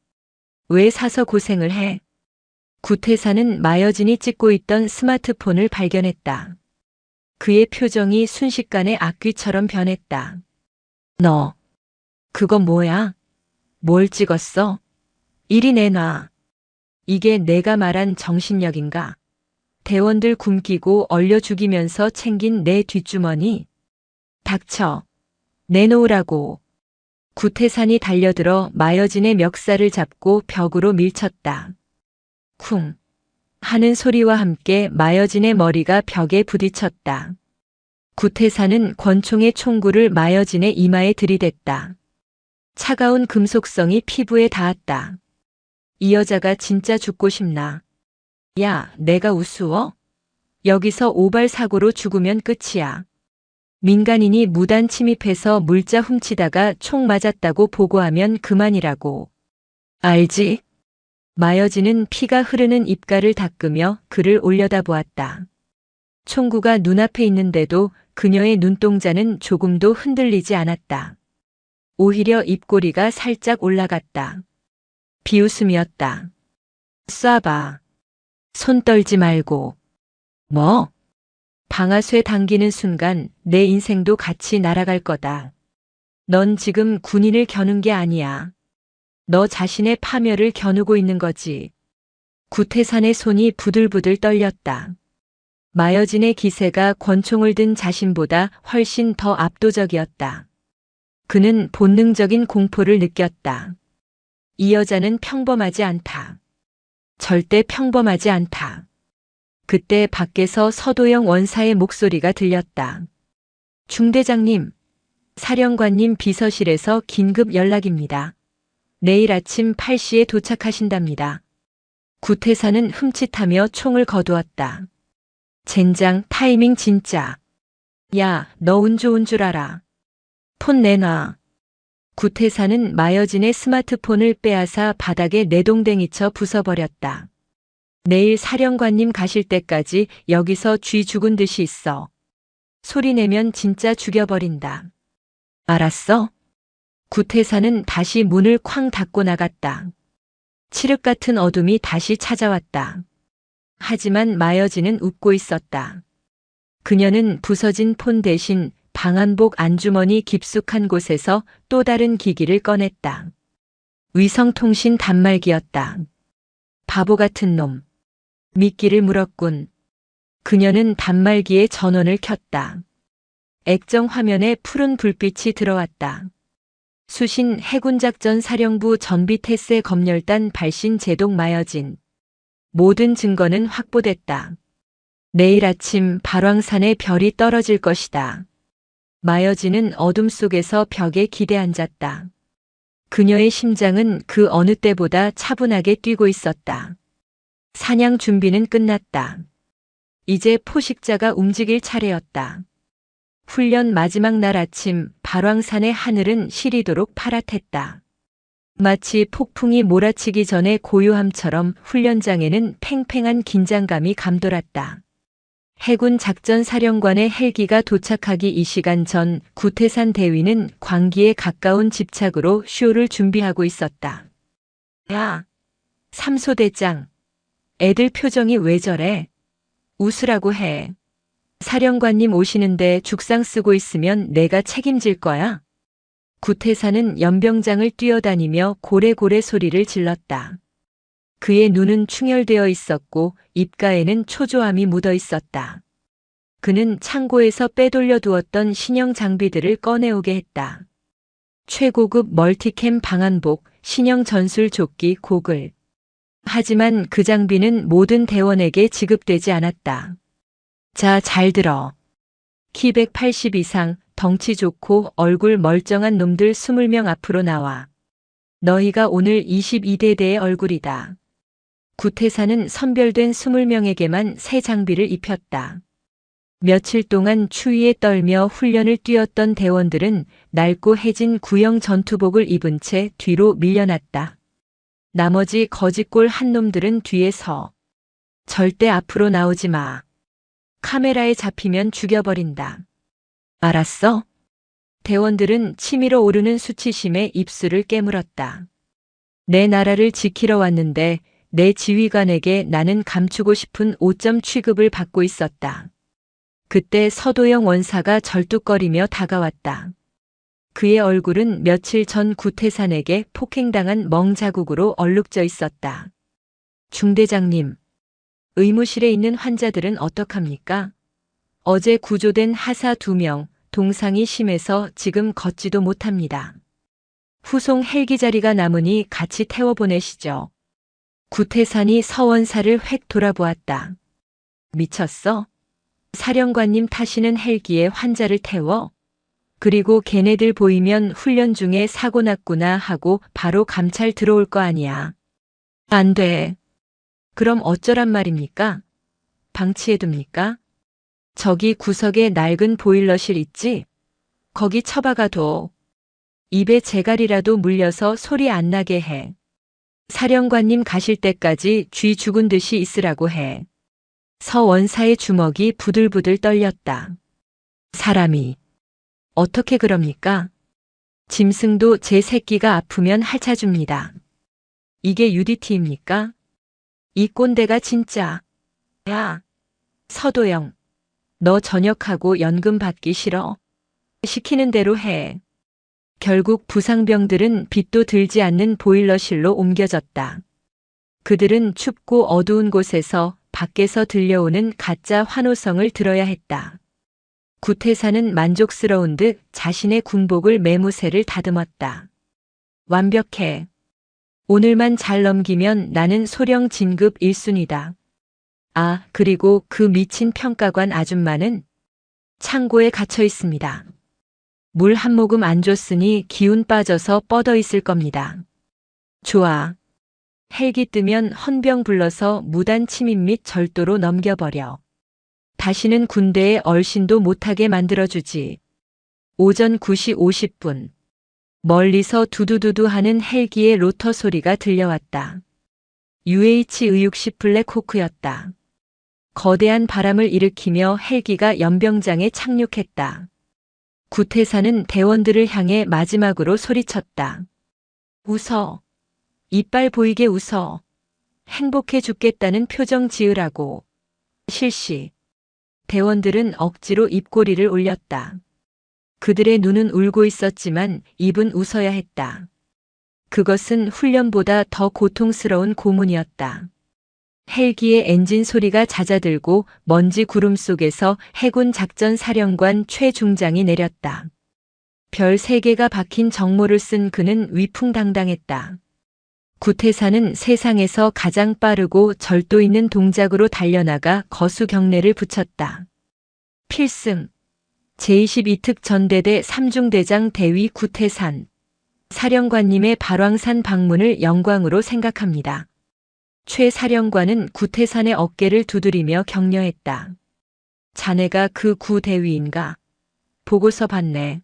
왜 사서 고생을 해? 구태산은 마여진이 찍고 있던 스마트폰을 발견했다. 그의 표정이 순식간에 악귀처럼 변했다. 너, 그거 뭐야? 뭘 찍었어? 이리 내놔. 이게 내가 말한 정신력인가? 대원들 굶기고 얼려 죽이면서 챙긴 내 뒷주머니. 닥쳐. 내놓으라고. 구태산이 달려들어 마여진의 멱살을 잡고 벽으로 밀쳤다. 쿵 하는 소리와 함께 마여진의 머리가 벽에 부딪혔다. 구태산은 권총의 총구를 마여진의 이마에 들이댔다. 차가운 금속성이 피부에 닿았다. 이 여자가 진짜 죽고 싶나? 야, 내가 우스워? 여기서 오발 사고로 죽으면 끝이야. 민간인이 무단 침입해서 물자 훔치다가 총 맞았다고 보고하면 그만이라고. 알지? 마여진은 피가 흐르는 입가를 닦으며 그를 올려다보았다. 총구가 눈앞에 있는데도 그녀의 눈동자는 조금도 흔들리지 않았다. 오히려 입꼬리가 살짝 올라갔다. 비웃음이었다. 쏴봐. 손 떨지 말고. 뭐? 방아쇠 당기는 순간 내 인생도 같이 날아갈 거다. 넌 지금 군인을 겨눈 게 아니야. 너 자신의 파멸을 겨누고 있는 거지. 구태산의 손이 부들부들 떨렸다. 마여진의 기세가 권총을 든 자신보다 훨씬 더 압도적이었다. 그는 본능적인 공포를 느꼈다. 이 여자는 평범하지 않다. 절대 평범하지 않다. 그때 밖에서 서도영 원사의 목소리가 들렸다. 중대장님, 사령관님 비서실에서 긴급 연락입니다. 내일 아침 8시에 도착하신답니다. 구태사는 흠칫하며 총을 거두었다. 젠장, 타이밍 진짜. 야, 너 운 좋은 줄 알아. 폰 내놔. 구태사는 마여진의 스마트폰을 빼앗아 바닥에 내동댕이쳐 부숴버렸다. 내일 사령관님 가실 때까지 여기서 쥐 죽은 듯이 있어. 소리 내면 진짜 죽여버린다. 알았어? 구태사는 다시 문을 쾅 닫고 나갔다. 칠흑 같은 어둠이 다시 찾아왔다. 하지만 마여진은 웃고 있었다. 그녀는 부서진 폰 대신 방한복 안주머니 깊숙한 곳에서 또 다른 기기를 꺼냈다. 위성통신 단말기였다. 바보 같은 놈. 미끼를 물었군. 그녀는 단말기에 전원을 켰다. 액정 화면에 푸른 불빛이 들어왔다. 수신 해군작전 사령부 전비태세 검열단 발신 제동 마여진. 모든 증거는 확보됐다. 내일 아침 발왕산에 별이 떨어질 것이다. 마여진은 어둠 속에서 벽에 기대 앉았다. 그녀의 심장은 그 어느 때보다 차분하게 뛰고 있었다. 사냥 준비는 끝났다. 이제 포식자가 움직일 차례였다. 훈련 마지막 날 아침 발왕산의 하늘은 시리도록 파랗했다. 마치 폭풍이 몰아치기 전에 고요함처럼 훈련장에는 팽팽한 긴장감이 감돌았다. 해군 작전사령관의 헬기가 도착하기 2시간 전 구태산 대위는 광기에 가까운 집착으로 쇼를 준비하고 있었다. 야, 삼소대장. 애들 표정이 왜 저래? 웃으라고 해. 사령관님 오시는데 죽상 쓰고 있으면 내가 책임질 거야. 구태사는 연병장을 뛰어다니며 고래고래 소리를 질렀다. 그의 눈은 충혈되어 있었고 입가에는 초조함이 묻어 있었다. 그는 창고에서 빼돌려 두었던 신형 장비들을 꺼내오게 했다. 최고급 멀티캠 방한복, 신형 전술 조끼, 고글. 하지만 그 장비는 모든 대원에게 지급되지 않았다. 자, 잘 들어. 키 180 이상, 덩치 좋고 얼굴 멀쩡한 놈들 20명 앞으로 나와. 너희가 오늘 22대대의 얼굴이다. 구태사는 선별된 20명에게만 새 장비를 입혔다. 며칠 동안 추위에 떨며 훈련을 뛰었던 대원들은 낡고 해진 구형 전투복을 입은 채 뒤로 밀려났다. 나머지 거짓골 한 놈들은 뒤에 서. 절대 앞으로 나오지 마. 카메라에 잡히면 죽여버린다. 알았어? 대원들은 치밀어 오르는 수치심에 입술을 깨물었다. 내 나라를 지키러 왔는데 내 지휘관에게 나는 감추고 싶은 5점 취급을 받고 있었다. 그때 서도영 원사가 절뚝거리며 다가왔다. 그의 얼굴은 며칠 전 구태산에게 폭행당한 멍자국으로 얼룩져 있었다. 중대장님, 의무실에 있는 환자들은 어떡합니까? 어제 구조된 하사 2명, 동상이 심해서 지금 걷지도 못합니다. 후송 헬기 자리가 남으니 같이 태워보내시죠. 구태산이 서원사를 획 돌아보았다. 미쳤어? 사령관님 타시는 헬기에 환자를 태워? 그리고 걔네들 보이면 훈련 중에 사고 났구나 하고 바로 감찰 들어올 거 아니야. 안 돼. 그럼 어쩌란 말입니까? 방치해둡니까? 저기 구석에 낡은 보일러실 있지? 거기 처박아둬. 입에 재갈이라도 물려서 소리 안 나게 해. 사령관님 가실 때까지 쥐 죽은 듯이 있으라고 해. 서 원사의 주먹이 부들부들 떨렸다. 사람이 어떻게 그럽니까? 짐승도 제 새끼가 아프면 핥아줍니다. 이게 UDT입니까? 이 꼰대가 진짜. 야, 서도영. 너 전역하고 연금 받기 싫어? 시키는 대로 해. 결국 부상병들은 빛도 들지 않는 보일러실로 옮겨졌다. 그들은 춥고 어두운 곳에서 밖에서 들려오는 가짜 환호성을 들어야 했다. 구태사는 만족스러운 듯 자신의 군복을 매무새를 다듬었다. 완벽해. 오늘만 잘 넘기면 나는 소령 진급 1순위다. 아, 그리고 그 미친 평가관 아줌마는 창고에 갇혀 있습니다. 물 한 모금 안 줬으니 기운 빠져서 뻗어 있을 겁니다. 좋아. 헬기 뜨면 헌병 불러서 무단 침입 및 절도로 넘겨버려. 다시는 군대에 얼씬도 못하게 만들어주지. 오전 9시 50분. 멀리서 두두두두 하는 헬기의 로터 소리가 들려왔다. UH-의육시 블랙호크였다. 거대한 바람을 일으키며 헬기가 연병장에 착륙했다. 구태사는 대원들을 향해 마지막으로 소리쳤다. 웃어. 이빨 보이게 웃어. 행복해 죽겠다는 표정 지으라고. 실시. 대원들은 억지로 입꼬리를 올렸다. 그들의 눈은 울고 있었지만 입은 웃어야 했다. 그것은 훈련보다 더 고통스러운 고문이었다. 헬기의 엔진 소리가 잦아들고 먼지 구름 속에서 해군 작전사령관 최 중장이 내렸다. 별 3개가 박힌 정모를 쓴 그는 위풍당당했다. 구태사는 세상에서 가장 빠르고 절도 있는 동작으로 달려나가 거수 경례를 붙였다. 필승. 제22특 전대대 3중대장 대위 구태산. 사령관님의 발왕산 방문을 영광으로 생각합니다. 최 사령관은 구태산의 어깨를 두드리며 격려했다. 자네가 그 구대위인가? 보고서 봤네.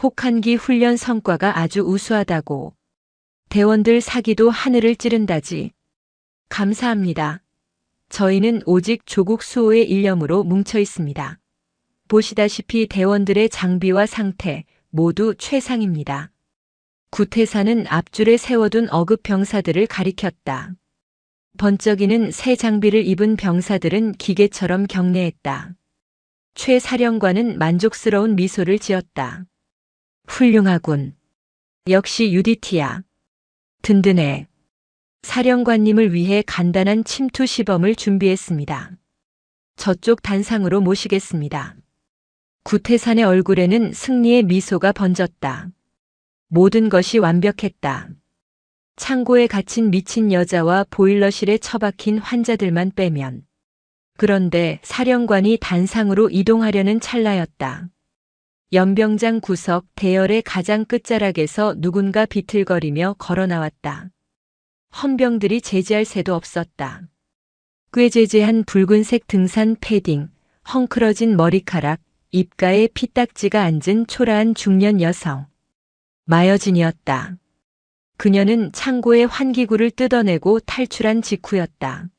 혹한기 훈련 성과가 아주 우수하다고. 대원들 사기도 하늘을 찌른다지. 감사합니다. 저희는 오직 조국 수호의 일념으로 뭉쳐 있습니다. 보시다시피 대원들의 장비와 상태 모두 최상입니다. 구태사는 앞줄에 세워둔 어급 병사들을 가리켰다. 번쩍이는 새 장비를 입은 병사들은 기계처럼 경례했다. 최 사령관은 만족스러운 미소를 지었다. 훌륭하군. 역시 UDT야. 든든해. 사령관님을 위해 간단한 침투 시범을 준비했습니다. 저쪽 단상으로 모시겠습니다. 구태산의 얼굴에는 승리의 미소가 번졌다. 모든 것이 완벽했다. 창고에 갇힌 미친 여자와 보일러실에 처박힌 환자들만 빼면. 그런데 사령관이 단상으로 이동하려는 찰나였다. 연병장 구석 대열의 가장 끝자락에서 누군가 비틀거리며 걸어 나왔다. 헌병들이 제지할 새도 없었다. 꾀죄죄한 붉은색 등산 패딩, 헝클어진 머리카락, 입가에 피딱지가 앉은 초라한 중년 여성. 마여진이었다. 그녀는 창고의 환기구를 뜯어내고 탈출한 직후였다.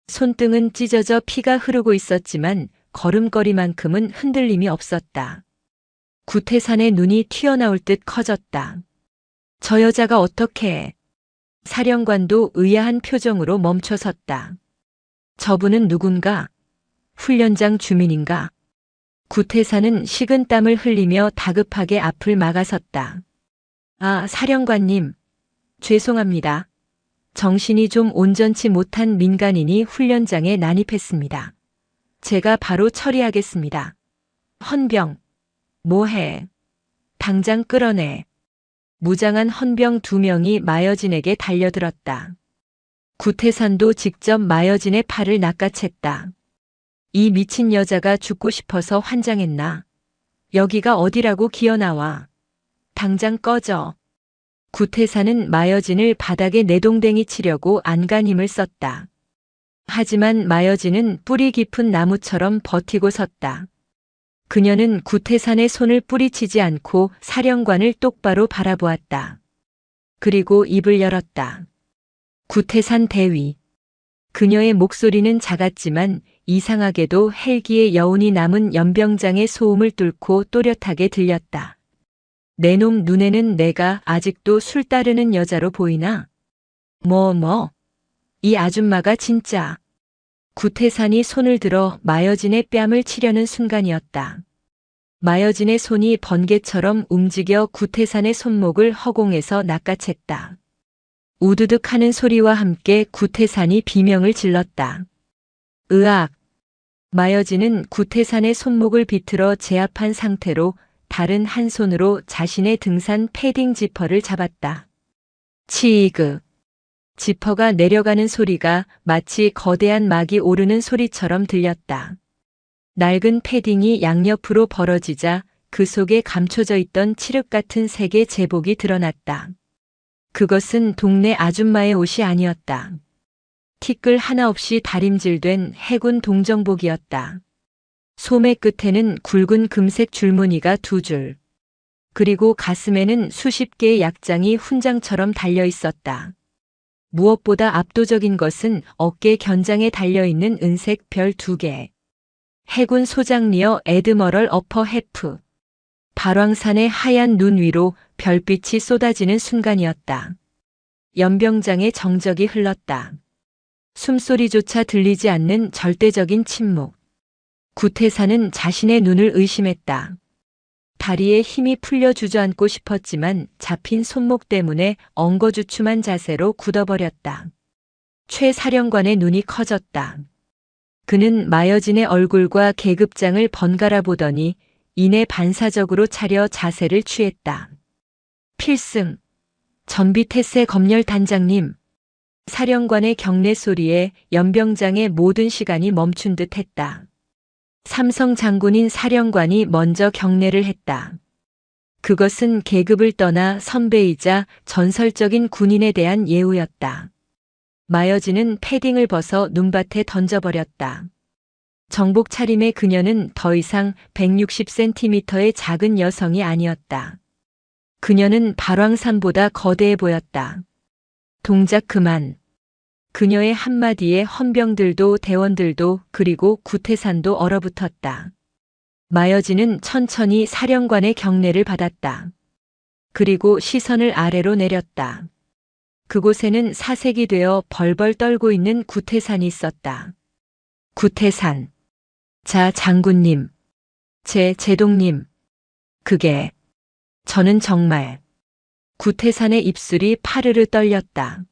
손등은 찢어져 피가 흐르고 있었지만 걸음걸이만큼은 흔들림이 없었다. 구태산의 눈이 튀어나올 듯 커졌다. 저 여자가 어떻게... 사령관도 의아한 표정으로 멈춰섰다. 저분은 누군가? 훈련장 주민인가? 구태사는 식은 땀을 흘리며 다급하게 앞을 막아섰다. 아, 사령관님. 죄송합니다. 정신이 좀 온전치 못한 민간인이 훈련장에 난입했습니다. 제가 바로 처리하겠습니다. 헌병. 뭐해? 당장 끌어내. 무장한 헌병 2명이 마여진에게 달려들었다. 구태산도 직접 마여진의 팔을 낚아챘다. 이 미친 여자가 죽고 싶어서 환장했나? 여기가 어디라고 기어나와. 당장 꺼져. 구태산은 마여진을 바닥에 내동댕이 치려고 안간 힘을 썼다. 하지만 마여진은 뿌리 깊은 나무처럼 버티고 섰다. 그녀는 구태산의 손을 뿌리치지 않고 사령관을 똑바로 바라보았다. 그리고 입을 열었다. 구태산 대위. 그녀의 목소리는 작았지만 이상하게도 헬기의 여운이 남은 연병장의 소음을 뚫고 또렷하게 들렸다. 내 놈 눈에는 내가 아직도 술 따르는 여자로 보이나? 이 아줌마가 진짜... 구태산이 손을 들어 마여진의 뺨을 치려는 순간이었다. 마여진의 손이 번개처럼 움직여 구태산의 손목을 허공에서 낚아챘다. 우두둑 하는 소리와 함께 구태산이 비명을 질렀다. 으악! 마여진은 구태산의 손목을 비틀어 제압한 상태로 다른 한 손으로 자신의 등산 패딩 지퍼를 잡았다. 치이그. 지퍼가 내려가는 소리가 마치 거대한 막이 오르는 소리처럼 들렸다. 낡은 패딩이 양옆으로 벌어지자 그 속에 감춰져 있던 칠흑 같은 색의 제복이 드러났다. 그것은 동네 아줌마의 옷이 아니었다. 티끌 하나 없이 다림질된 해군 동정복이었다. 소매 끝에는 굵은 금색 줄무늬가 2줄. 그리고 가슴에는 수십 개의 약장이 훈장처럼 달려 있었다. 무엇보다 압도적인 것은 어깨 견장에 달려있는 은색 별 2개. 해군 소장리어 애드머럴 어퍼 해프. 발왕산의 하얀 눈 위로 별빛이 쏟아지는 순간이었다. 연병장의 정적이 흘렀다. 숨소리조차 들리지 않는 절대적인 침묵. 구태산은 자신의 눈을 의심했다. 다리에 힘이 풀려 주저앉고 싶었지만 잡힌 손목 때문에 엉거주춤한 자세로 굳어버렸다. 최 사령관의 눈이 커졌다. 그는 마여진의 얼굴과 계급장을 번갈아 보더니 이내 반사적으로 차려 자세를 취했다. 필승! 전비태세 검열 단장님! 사령관의 경례 소리에 연병장의 모든 시간이 멈춘 듯 했다. 삼성 장군인 사령관이 먼저 경례를 했다. 그것은 계급을 떠나 선배이자 전설적인 군인에 대한 예우였다. 마여진은 패딩을 벗어 눈밭에 던져버렸다. 정복 차림의 그녀는 더 이상 160cm의 작은 여성이 아니었다. 그녀는 발왕산보다 거대해 보였다. 동작 그만. 그녀의 한마디에 헌병들도 대원들도 그리고 구태산도 얼어붙었다. 마여진은 천천히 사령관의 경례를 받았다. 그리고 시선을 아래로 내렸다. 그곳에는 사색이 되어 벌벌 떨고 있는 구태산이 있었다. 구태산. 자, 장군님. 제동님. 그게. 저는 정말. 구태산의 입술이 파르르 떨렸다.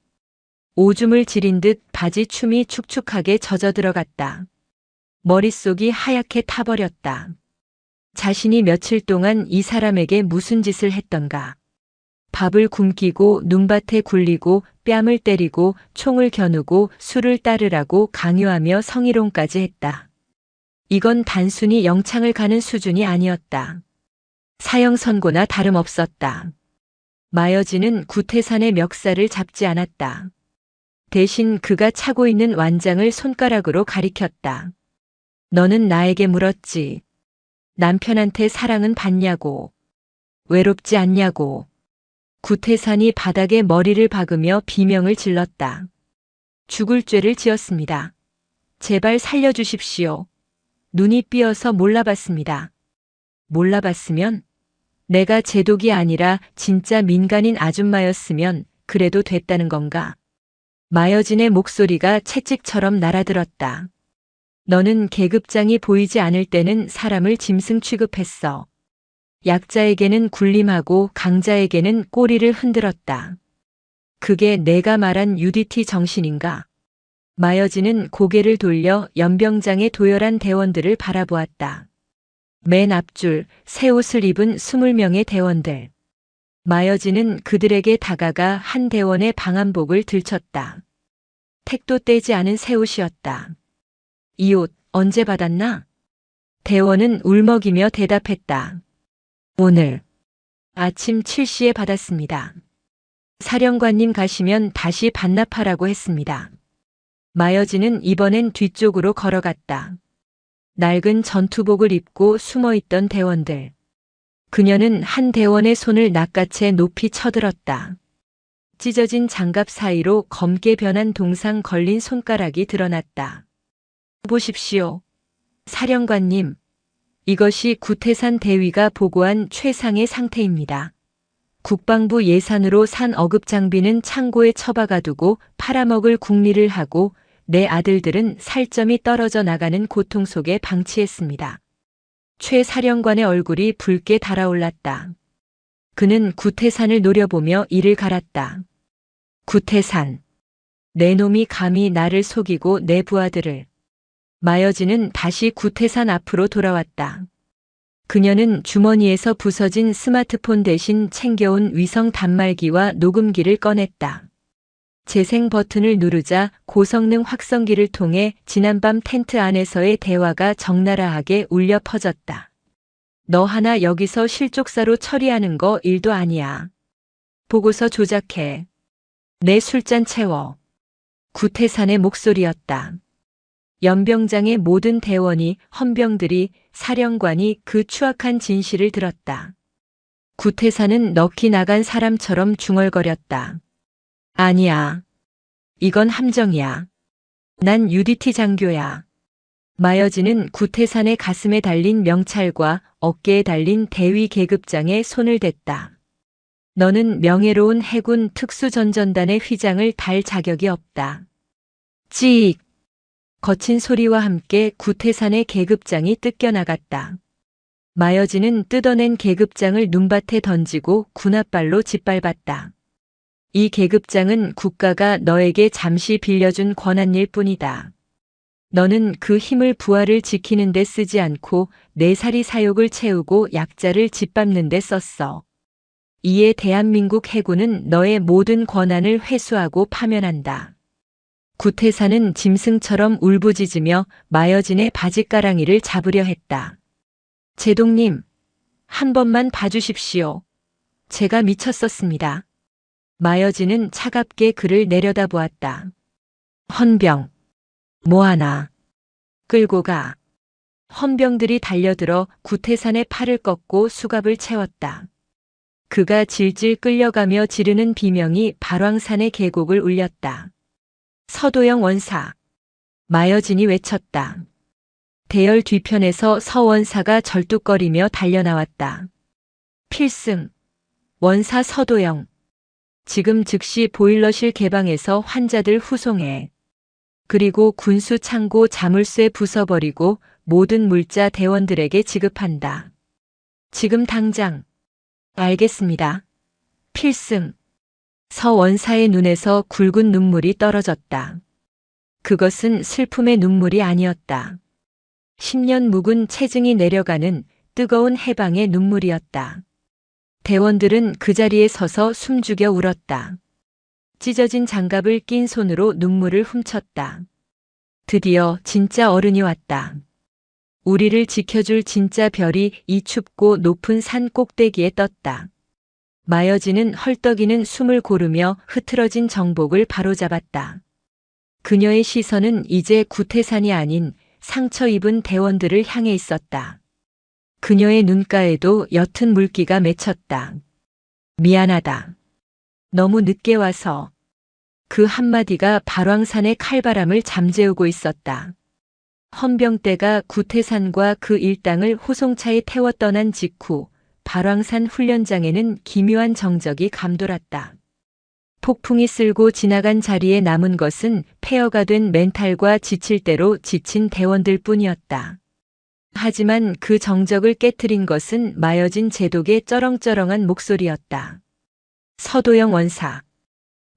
오줌을 지린 듯 바지춤이 축축하게 젖어 들어갔다. 머릿속이 하얗게 타버렸다. 자신이 며칠 동안 이 사람에게 무슨 짓을 했던가. 밥을 굶기고 눈밭에 굴리고 뺨을 때리고 총을 겨누고 술을 따르라고 강요하며 성희롱까지 했다. 이건 단순히 영창을 가는 수준이 아니었다. 사형 선고나 다름없었다. 마여진은 구태산의 멱살을 잡지 않았다. 대신 그가 차고 있는 완장을 손가락으로 가리켰다. 너는 나에게 물었지. 남편한테 사랑은 받냐고. 외롭지 않냐고. 구태산이 바닥에 머리를 박으며 비명을 질렀다. 죽을 죄를 지었습니다. 제발 살려주십시오. 눈이 삐어서 몰라봤습니다. 몰라봤으면? 내가 제독이 아니라 진짜 민간인 아줌마였으면 그래도 됐다는 건가? 마여진의 목소리가 채찍처럼 날아들었다. 너는 계급장이 보이지 않을 때는 사람을 짐승 취급했어. 약자에게는 군림하고 강자에게는 꼬리를 흔들었다. 그게 내가 말한 UDT 정신인가? 마여진은 고개를 돌려 연병장의 도열한 대원들을 바라보았다. 맨 앞줄 새 옷을 입은 20명의 대원들. 마여진은 그들에게 다가가 한 대원의 방한복을 들쳤다. 택도 떼지 않은 새 옷이었다. 이 옷 언제 받았나? 대원은 울먹이며 대답했다. 오늘 아침 7시에 받았습니다. 사령관님 가시면 다시 반납하라고 했습니다. 마여진은 이번엔 뒤쪽으로 걸어갔다. 낡은 전투복을 입고 숨어있던 대원들. 그녀는 한 대원의 손을 낚아채 높이 쳐들었다. 찢어진 장갑 사이로 검게 변한 동상 걸린 손가락이 드러났다. 보십시오. 사령관님, 이것이 구태산 대위가 보고한 최상의 상태입니다. 국방부 예산으로 산 어급 장비는 창고에 처박아두고 팔아먹을 궁리를 하고 내 아들들은 살점이 떨어져 나가는 고통 속에 방치했습니다. 최 사령관의 얼굴이 붉게 달아올랐다. 그는 구태산을 노려보며 이를 갈았다. 구태산. 내 놈이 감히 나를 속이고 내 부하들을. 마여진은 다시 구태산 앞으로 돌아왔다. 그녀는 주머니에서 부서진 스마트폰 대신 챙겨온 위성 단말기와 녹음기를 꺼냈다. 재생 버튼을 누르자 고성능 확성기를 통해 지난밤 텐트 안에서의 대화가 적나라하게 울려 퍼졌다. 너 하나 여기서 실족사로 처리하는 거 일도 아니야. 보고서 조작해. 내 술잔 채워. 구태산의 목소리였다. 연병장의 모든 대원이, 헌병들이, 사령관이 그 추악한 진실을 들었다. 구태산은 넋이 나간 사람처럼 중얼거렸다. 아니야. 이건 함정이야. 난 UDT 장교야. 마여진은 구태산의 가슴에 달린 명찰과 어깨에 달린 대위 계급장에 손을 댔다. 너는 명예로운 해군 특수전전단의 휘장을 달 자격이 없다. 찌익! 거친 소리와 함께 구태산의 계급장이 뜯겨나갔다. 마여진은 뜯어낸 계급장을 눈밭에 던지고 군홧발로 짓밟았다. 이 계급장은 국가가 너에게 잠시 빌려준 권한일 뿐이다. 너는 그 힘을 부하를 지키는 데 쓰지 않고 내 살이 사욕을 채우고 약자를 짓밟는 데 썼어. 이에 대한민국 해군은 너의 모든 권한을 회수하고 파면한다. 구태산은 짐승처럼 울부짖으며 마여진의 바짓가랑이를 잡으려 했다. 제동님, 한 번만 봐주십시오. 제가 미쳤었습니다. 마여진은 차갑게 그를 내려다보았다. 헌병, 뭐하나. 끌고 가. 헌병들이 달려들어 구태산의 팔을 꺾고 수갑을 채웠다. 그가 질질 끌려가며 지르는 비명이 발왕산의 계곡을 울렸다. 서도영 원사. 마여진이 외쳤다. 대열 뒤편에서 서 원사가 절뚝거리며 달려나왔다. 필승. 원사 서도영. 지금 즉시 보일러실 개방해서 환자들 후송해. 그리고 군수 창고 자물쇠 부숴버리고 모든 물자 대원들에게 지급한다. 지금 당장. 알겠습니다. 필승. 서 원사의 눈에서 굵은 눈물이 떨어졌다. 그것은 슬픔의 눈물이 아니었다. 10년 묵은 체증이 내려가는 뜨거운 해방의 눈물이었다. 대원들은 그 자리에 서서 숨죽여 울었다. 찢어진 장갑을 낀 손으로 눈물을 훔쳤다. 드디어 진짜 어른이 왔다. 우리를 지켜줄 진짜 별이 이 춥고 높은 산 꼭대기에 떴다. 마여진은 헐떡이는 숨을 고르며 흐트러진 정복을 바로잡았다. 그녀의 시선은 이제 구태산이 아닌 상처 입은 대원들을 향해 있었다. 그녀의 눈가에도 옅은 물기가 맺혔다. 미안하다. 너무 늦게 와서. 그 한마디가 발왕산의 칼바람을 잠재우고 있었다. 헌병대가 구태산과 그 일당을 호송차에 태워 떠난 직후 발왕산 훈련장에는 기묘한 정적이 감돌았다. 폭풍이 쓸고 지나간 자리에 남은 것은 폐허가 된 멘탈과 지칠 대로 지친 대원들 뿐이었다. 하지만 그 정적을 깨트린 것은 마여진 제독의 쩌렁쩌렁한 목소리였다. 서도영 원사.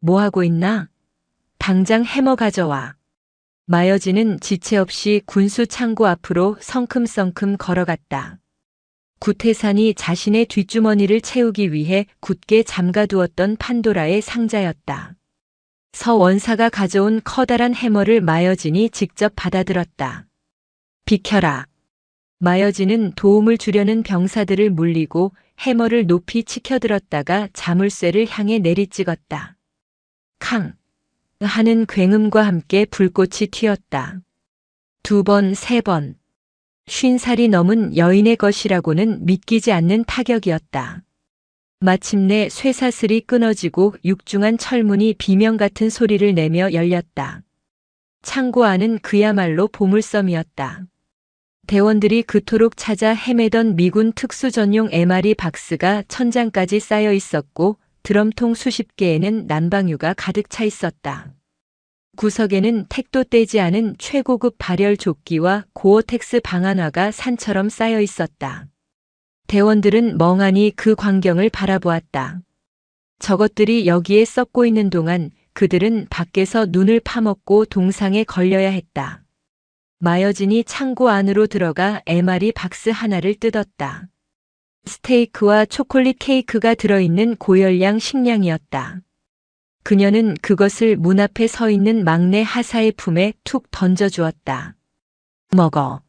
뭐하고 있나? 당장 해머 가져와. 마여진은 지체 없이 군수 창고 앞으로 성큼성큼 걸어갔다. 구태산이 자신의 뒷주머니를 채우기 위해 굳게 잠가두었던 판도라의 상자였다. 서 원사가 가져온 커다란 해머를 마여진이 직접 받아들었다. 비켜라. 마여진은 도움을 주려는 병사들을 물리고 해머를 높이 치켜들었다가 자물쇠를 향해 내리찍었다. 캉! 하는 굉음과 함께 불꽃이 튀었다. 2번, 3번. 50살이 넘은 여인의 것이라고는 믿기지 않는 타격이었다. 마침내 쇠사슬이 끊어지고 육중한 철문이 비명 같은 소리를 내며 열렸다. 창고 안은 그야말로 보물섬이었다. 대원들이 그토록 찾아 헤매던 미군 특수전용 MRE 박스가 천장까지 쌓여 있었고 드럼통 수십 개에는 난방유가 가득 차 있었다. 구석에는 택도 떼지 않은 최고급 발열 조끼와 고어텍스 방한화가 산처럼 쌓여 있었다. 대원들은 멍하니 그 광경을 바라보았다. 저것들이 여기에 썩고 있는 동안 그들은 밖에서 눈을 파먹고 동상에 걸려야 했다. 마여진이 창고 안으로 들어가 MRE 박스 하나를 뜯었다. 스테이크와 초콜릿 케이크가 들어있는 고열량 식량이었다. 그녀는 그것을 문 앞에 서 있는 막내 하사의 품에 툭 던져주었다. 먹어.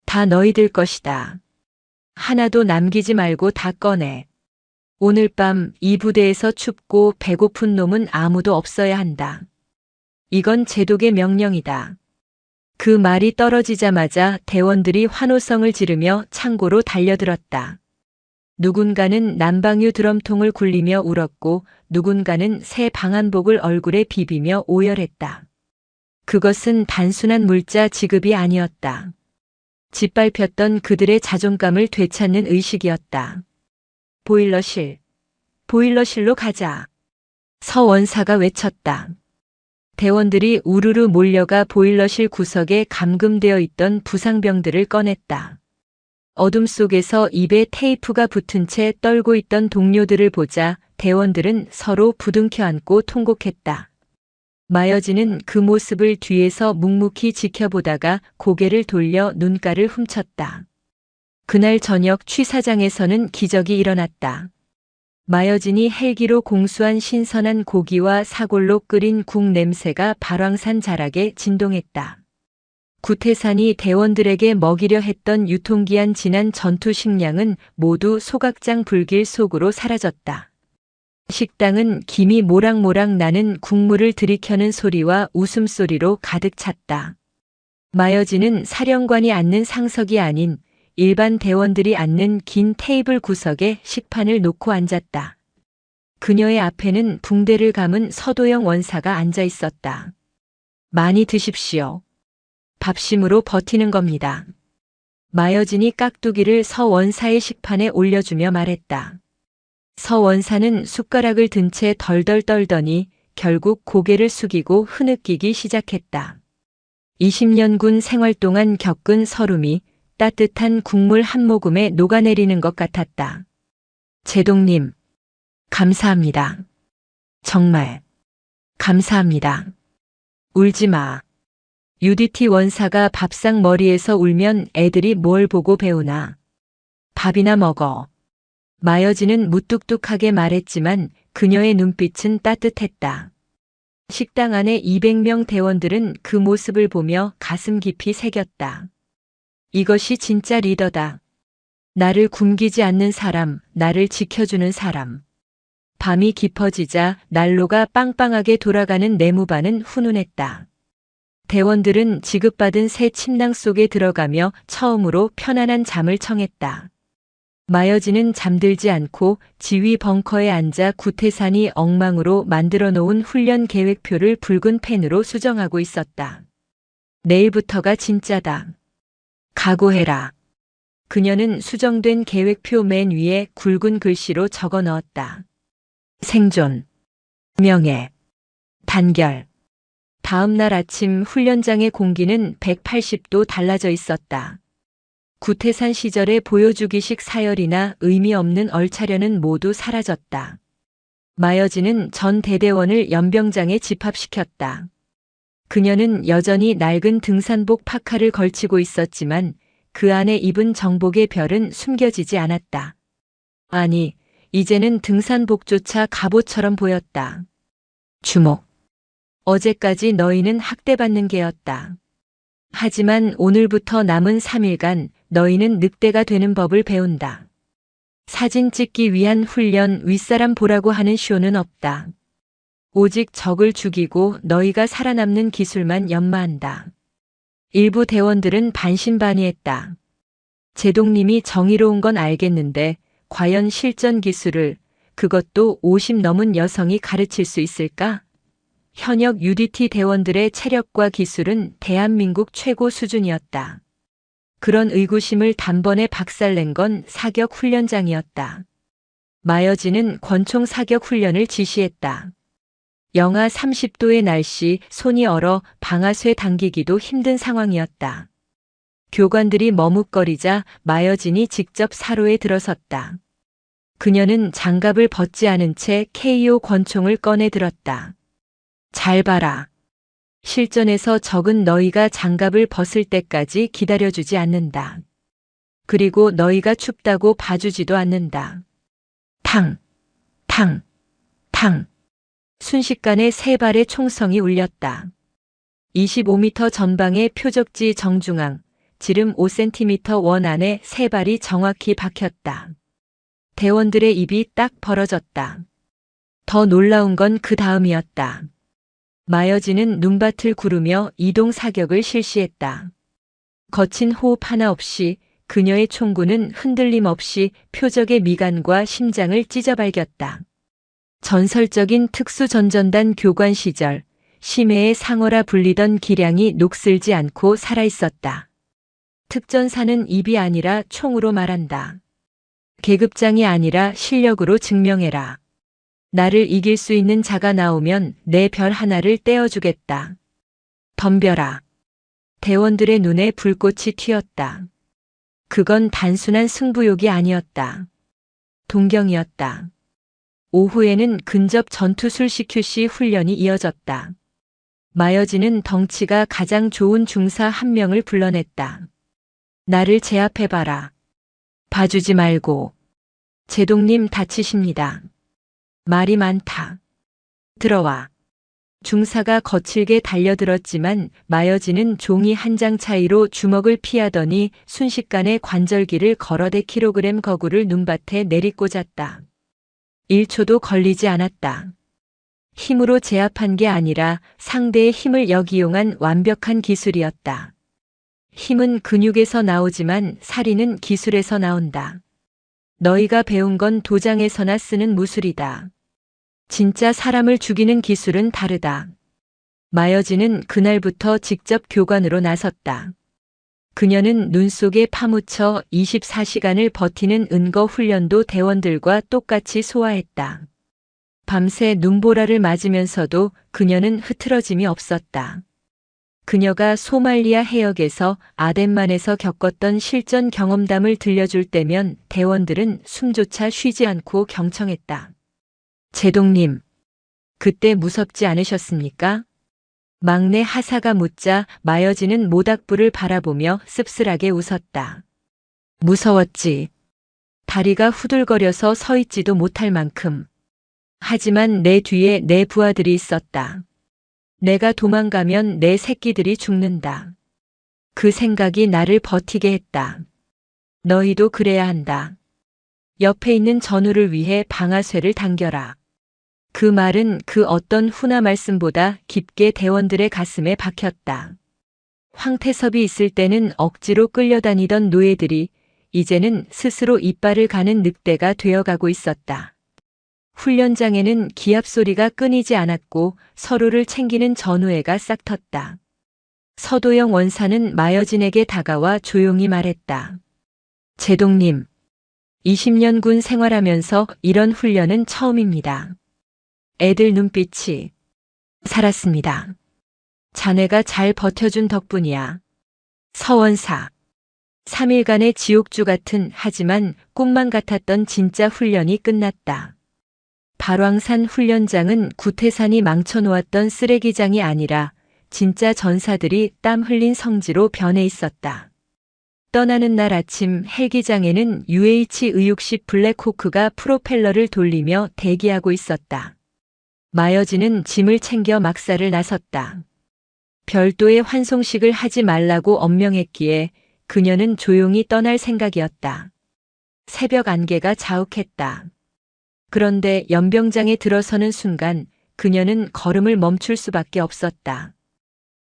다 너희들 것이다. 하나도 남기지 말고 다 꺼내. 오늘 밤 이 부대에서 춥고 배고픈 놈은 아무도 없어야 한다. 이건 제독의 명령이다. 그 말이 떨어지자마자 대원들이 환호성을 지르며 창고로 달려들었다. 누군가는 난방유 드럼통을 굴리며 울었고 누군가는 새 방한복을 얼굴에 비비며 오열했다. 그것은 단순한 물자 지급이 아니었다. 짓밟혔던 그들의 자존감을 되찾는 의식이었다. 보일러실로 가자. 서 원사가 외쳤다. 대원들이 우르르 몰려가 보일러실 구석에 감금되어 있던 부상병들을 꺼냈다. 어둠 속에서 입에 테이프가 붙은 채 떨고 있던 동료들을 보자 대원들은 서로 부둥켜 안고 통곡했다. 마여진은 그 모습을 뒤에서 묵묵히 지켜보다가 고개를 돌려 눈가를 훔쳤다. 그날 저녁 취사장에서는 기적이 일어났다. 마여진이 헬기로 공수한 신선한 고기와 사골로 끓인 국 냄새가 발왕산 자락에 진동했다. 구태산이 대원들에게 먹이려 했던 유통기한 지난 전투 식량은 모두 소각장 불길 속으로 사라졌다. 식당은 김이 모락모락 나는 국물을 들이켜는 소리와 웃음소리로 가득 찼다. 마여진은 사령관이 앉는 상석이 아닌 일반 대원들이 앉는 긴 테이블 구석에 식판을 놓고 앉았다. 그녀의 앞에는 붕대를 감은 서도영 원사가 앉아 있었다. 많이 드십시오. 밥심으로 버티는 겁니다. 마여진이 깍두기를 서 원사의 식판에 올려주며 말했다. 서 원사는 숟가락을 든 채 덜덜 떨더니 결국 고개를 숙이고 흐느끼기 시작했다. 20년 군 생활 동안 겪은 서름이 따뜻한 국물 한 모금에 녹아내리는 것 같았다. 제독님, 감사합니다. 정말, 감사합니다. 울지 마. UDT 원사가 밥상 머리에서 울면 애들이 뭘 보고 배우나. 밥이나 먹어. 마여진은 무뚝뚝하게 말했지만 그녀의 눈빛은 따뜻했다. 식당 안에 200명 대원들은 그 모습을 보며 가슴 깊이 새겼다. 이것이 진짜 리더다. 나를 굶기지 않는 사람, 나를 지켜주는 사람. 밤이 깊어지자 난로가 빵빵하게 돌아가는 내무반은 훈훈했다. 대원들은 지급받은 새 침낭 속에 들어가며 처음으로 편안한 잠을 청했다. 마여진은 잠들지 않고 지휘 벙커에 앉아 구태산이 엉망으로 만들어 놓은 훈련 계획표를 붉은 펜으로 수정하고 있었다. 내일부터가 진짜다. 각오해라. 그녀는 수정된 계획표 맨 위에 굵은 글씨로 적어 넣었다. 생존, 명예, 단결. 다음 날 아침 훈련장의 공기는 180도 달라져 있었다. 구태산 시절의 보여주기식 사열이나 의미 없는 얼차려는 모두 사라졌다. 마여진은 전 대대원을 연병장에 집합시켰다. 그녀는 여전히 낡은 등산복 파카를 걸치고 있었지만 그 안에 입은 정복의 별은 숨겨지지 않았다. 아니, 이제는 등산복조차 갑옷처럼 보였다. 주목. 어제까지 너희는 학대받는 개였다. 하지만 오늘부터 남은 3일간 너희는 늑대가 되는 법을 배운다. 사진 찍기 위한 훈련, 윗사람 보라고 하는 쇼는 없다. 오직 적을 죽이고 너희가 살아남는 기술만 연마한다. 일부 대원들은 반신반의했다. 제독님이 정의로운 건 알겠는데 과연 실전 기술을, 그것도 50 넘은 여성이 가르칠 수 있을까? 현역 UDT 대원들의 체력과 기술은 대한민국 최고 수준이었다. 그런 의구심을 단번에 박살낸 건 사격 훈련장이었다. 마여진은 권총 사격 훈련을 지시했다. 영하 30도의 날씨, 손이 얼어 방아쇠 당기기도 힘든 상황이었다. 교관들이 머뭇거리자 마여진이 직접 사로에 들어섰다. 그녀는 장갑을 벗지 않은 채 KO 권총을 꺼내 들었다. 잘 봐라. 실전에서 적은 너희가 장갑을 벗을 때까지 기다려주지 않는다. 그리고 너희가 춥다고 봐주지도 않는다. 탕, 탕, 탕. 순식간에 세 발의 총성이 울렸다. 25m 전방의 표적지 정중앙, 지름 5cm 원 안에 세 발이 정확히 박혔다. 대원들의 입이 딱 벌어졌다. 더 놀라운 건 그 다음이었다. 마여진은 눈밭을 구르며 이동 사격을 실시했다. 거친 호흡 하나 없이 그녀의 총구는 흔들림 없이 표적의 미간과 심장을 찢어발겼다. 전설적인 특수전전단 교관 시절 심해의 상어라 불리던 기량이 녹슬지 않고 살아있었다. 특전사는 입이 아니라 총으로 말한다. 계급장이 아니라 실력으로 증명해라. 나를 이길 수 있는 자가 나오면 내 별 하나를 떼어주겠다. 덤벼라. 대원들의 눈에 불꽃이 튀었다. 그건 단순한 승부욕이 아니었다. 동경이었다. 오후에는 근접 전투술 CQC 훈련이 이어졌다. 마여진은 덩치가 가장 좋은 중사 한 명을 불러냈다. 나를 제압해봐라. 봐주지 말고. 제동님 다치십니다. 말이 많다. 들어와. 중사가 거칠게 달려들었지만 마여진은 종이 한 장 차이로 주먹을 피하더니 순식간에 관절기를 걸어대 킬로그램 거구를 눈밭에 내리꽂았다. 1초도 걸리지 않았다. 힘으로 제압한 게 아니라 상대의 힘을 역이용한 완벽한 기술이었다. 힘은 근육에서 나오지만 살인은 기술에서 나온다. 너희가 배운 건 도장에서나 쓰는 무술이다. 진짜 사람을 죽이는 기술은 다르다. 마여진은 그날부터 직접 교관으로 나섰다. 그녀는 눈 속에 파묻혀 24시간을 버티는 은거 훈련도 대원들과 똑같이 소화했다. 밤새 눈보라를 맞으면서도 그녀는 흐트러짐이 없었다. 그녀가 소말리아 해역에서 아덴만에서 겪었던 실전 경험담을 들려줄 때면 대원들은 숨조차 쉬지 않고 경청했다. 제동님, 그때 무섭지 않으셨습니까? 막내 하사가 묻자 마여진은 모닥불을 바라보며 씁쓸하게 웃었다. 무서웠지. 다리가 후들거려서 서 있지도 못할 만큼. 하지만 내 뒤에 내 부하들이 있었다. 내가 도망가면 내 새끼들이 죽는다. 그 생각이 나를 버티게 했다. 너희도 그래야 한다. 옆에 있는 전우를 위해 방아쇠를 당겨라. 그 말은 그 어떤 훈화 말씀보다 깊게 대원들의 가슴에 박혔다. 황태섭이 있을 때는 억지로 끌려다니던 노예들이 이제는 스스로 이빨을 가는 늑대가 되어가고 있었다. 훈련장에는 기합 소리가 끊이지 않았고 서로를 챙기는 전우애가 싹텄다. 서도영 원사는 마여진에게 다가와 조용히 말했다. 제동님, 20년 군 생활하면서 이런 훈련은 처음입니다. 애들 눈빛이 살았습니다. 자네가 잘 버텨준 덕분이야. 서원사. 3일간의 지옥주 같은 하지만 꿈만 같았던 진짜 훈련이 끝났다. 발왕산 훈련장은 구태산이 망쳐놓았던 쓰레기장이 아니라 진짜 전사들이 땀 흘린 성지로 변해 있었다. 떠나는 날 아침 헬기장에는 UH 의육식 블랙호크가 프로펠러를 돌리며 대기하고 있었다. 마여진은 짐을 챙겨 막사를 나섰다. 별도의 환송식을 하지 말라고 엄명했기에 그녀는 조용히 떠날 생각이었다. 새벽 안개가 자욱했다. 그런데 연병장에 들어서는 순간 그녀는 걸음을 멈출 수밖에 없었다.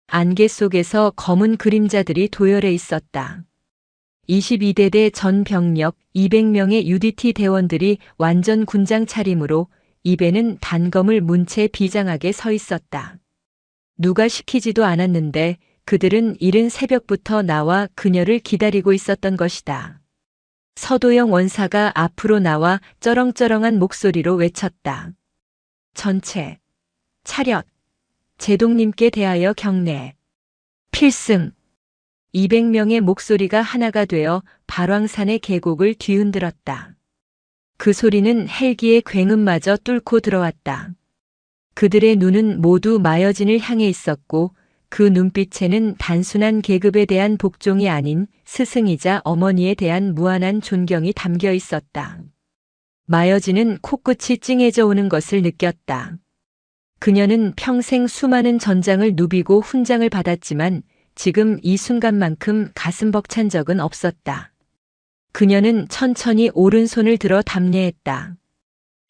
안개 속에서 검은 그림자들이 도열해 있었다. 22대대 전 병력 200명의 UDT 대원들이 완전 군장 차림으로 입에는 단검을 문 채 비장하게 서 있었다. 누가 시키지도 않았는데 그들은 이른 새벽부터 나와 그녀를 기다리고 있었던 것이다. 서도영 원사가 앞으로 나와 쩌렁쩌렁한 목소리로 외쳤다. 전체, 차렷, 제동님께 대하여 경례, 필승. 200명의 목소리가 하나가 되어 발왕산의 계곡을 뒤흔들었다. 그 소리는 헬기의 굉음마저 뚫고 들어왔다. 그들의 눈은 모두 마여진을 향해 있었고 그 눈빛에는 단순한 계급에 대한 복종이 아닌 스승이자 어머니에 대한 무한한 존경이 담겨 있었다. 마여진은 코끝이 찡해져 오는 것을 느꼈다. 그녀는 평생 수많은 전장을 누비고 훈장을 받았지만 지금 이 순간만큼 가슴 벅찬 적은 없었다. 그녀는 천천히 오른손을 들어 담례했다.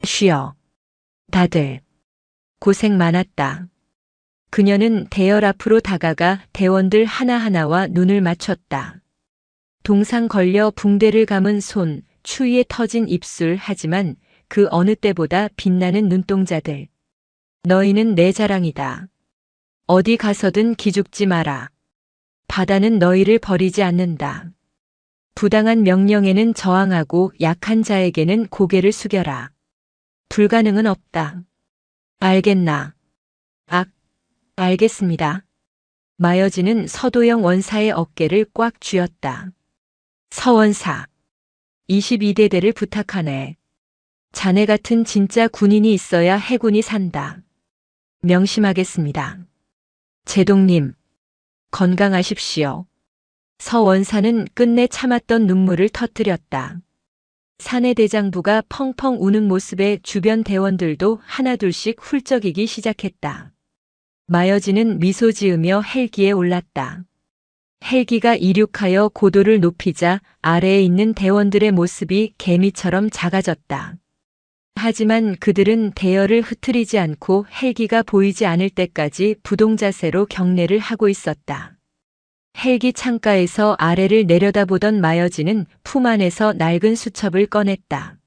쉬어. 다들 고생 많았다. 그녀는 대열 앞으로 다가가 대원들 하나하나와 눈을 맞췄다. 동상 걸려 붕대를 감은 손, 추위에 터진 입술, 하지만 그 어느 때보다 빛나는 눈동자들. 너희는 내 자랑이다. 어디 가서든 기죽지 마라. 바다는 너희를 버리지 않는다. 부당한 명령에는 저항하고 약한 자에게는 고개를 숙여라. 불가능은 없다. 알겠나? 알겠습니다. 마여진은 서도영 원사의 어깨를 꽉 쥐었다. 서원사. 22대대를 부탁하네. 자네 같은 진짜 군인이 있어야 해군이 산다. 명심하겠습니다. 제동님, 건강하십시오. 서원사는 끝내 참았던 눈물을 터뜨렸다. 사내대장부가 펑펑 우는 모습에 주변 대원들도 하나둘씩 훌쩍이기 시작했다. 마여진은 미소 지으며 헬기에 올랐다. 헬기가 이륙하여 고도를 높이자 아래에 있는 대원들의 모습이 개미처럼 작아졌다. 하지만 그들은 대열을 흐트리지 않고 헬기가 보이지 않을 때까지 부동자세로 경례를 하고 있었다. 헬기 창가에서 아래를 내려다보던 마여진은 품 안에서 낡은 수첩을 꺼냈다.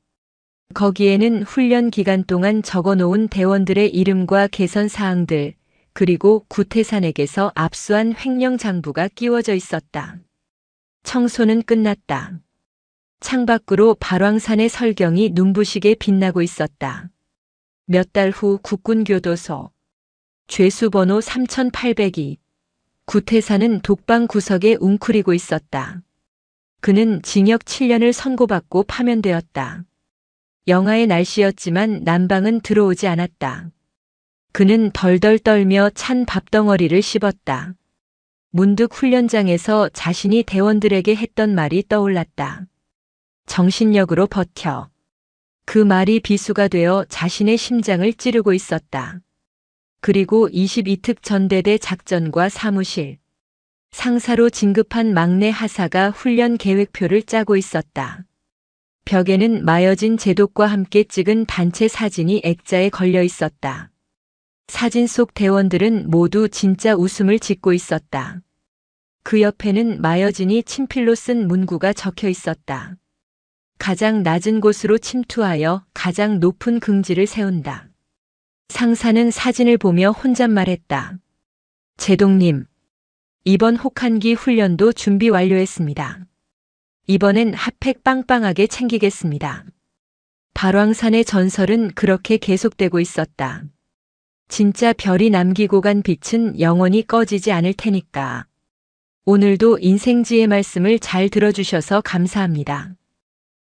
거기에는 훈련 기간 동안 적어놓은 대원들의 이름과 개선 사항들, 그리고 구태산에게서 압수한 횡령 장부가 끼워져 있었다. 청소는 끝났다. 창밖으로 발왕산의 설경이 눈부시게 빛나고 있었다. 몇 달 후 국군교도소. 죄수번호 3802. 구태산은 독방 구석에 웅크리고 있었다. 그는 징역 7년을 선고받고 파면되었다. 영하의 날씨였지만 난방은 들어오지 않았다. 그는 덜덜 떨며 찬 밥덩어리를 씹었다. 문득 훈련장에서 자신이 대원들에게 했던 말이 떠올랐다. 정신력으로 버텨. 그 말이 비수가 되어 자신의 심장을 찌르고 있었다. 그리고 22특 전대대 작전과 사무실. 상사로 진급한 막내 하사가 훈련 계획표를 짜고 있었다. 벽에는 마여진 제독과 함께 찍은 단체 사진이 액자에 걸려 있었다. 사진 속 대원들은 모두 진짜 웃음을 짓고 있었다. 그 옆에는 마여진이 친필로 쓴 문구가 적혀 있었다. 가장 낮은 곳으로 침투하여 가장 높은 긍지를 세운다. 상사는 사진을 보며 혼잣말했다. 제동님, 이번 혹한기 훈련도 준비 완료했습니다. 이번엔 핫팩 빵빵하게 챙기겠습니다. 발왕산의 전설은 그렇게 계속되고 있었다. 진짜 별이 남기고 간 빛은 영원히 꺼지지 않을 테니까. 오늘도 인생지의 말씀을 잘 들어주셔서 감사합니다.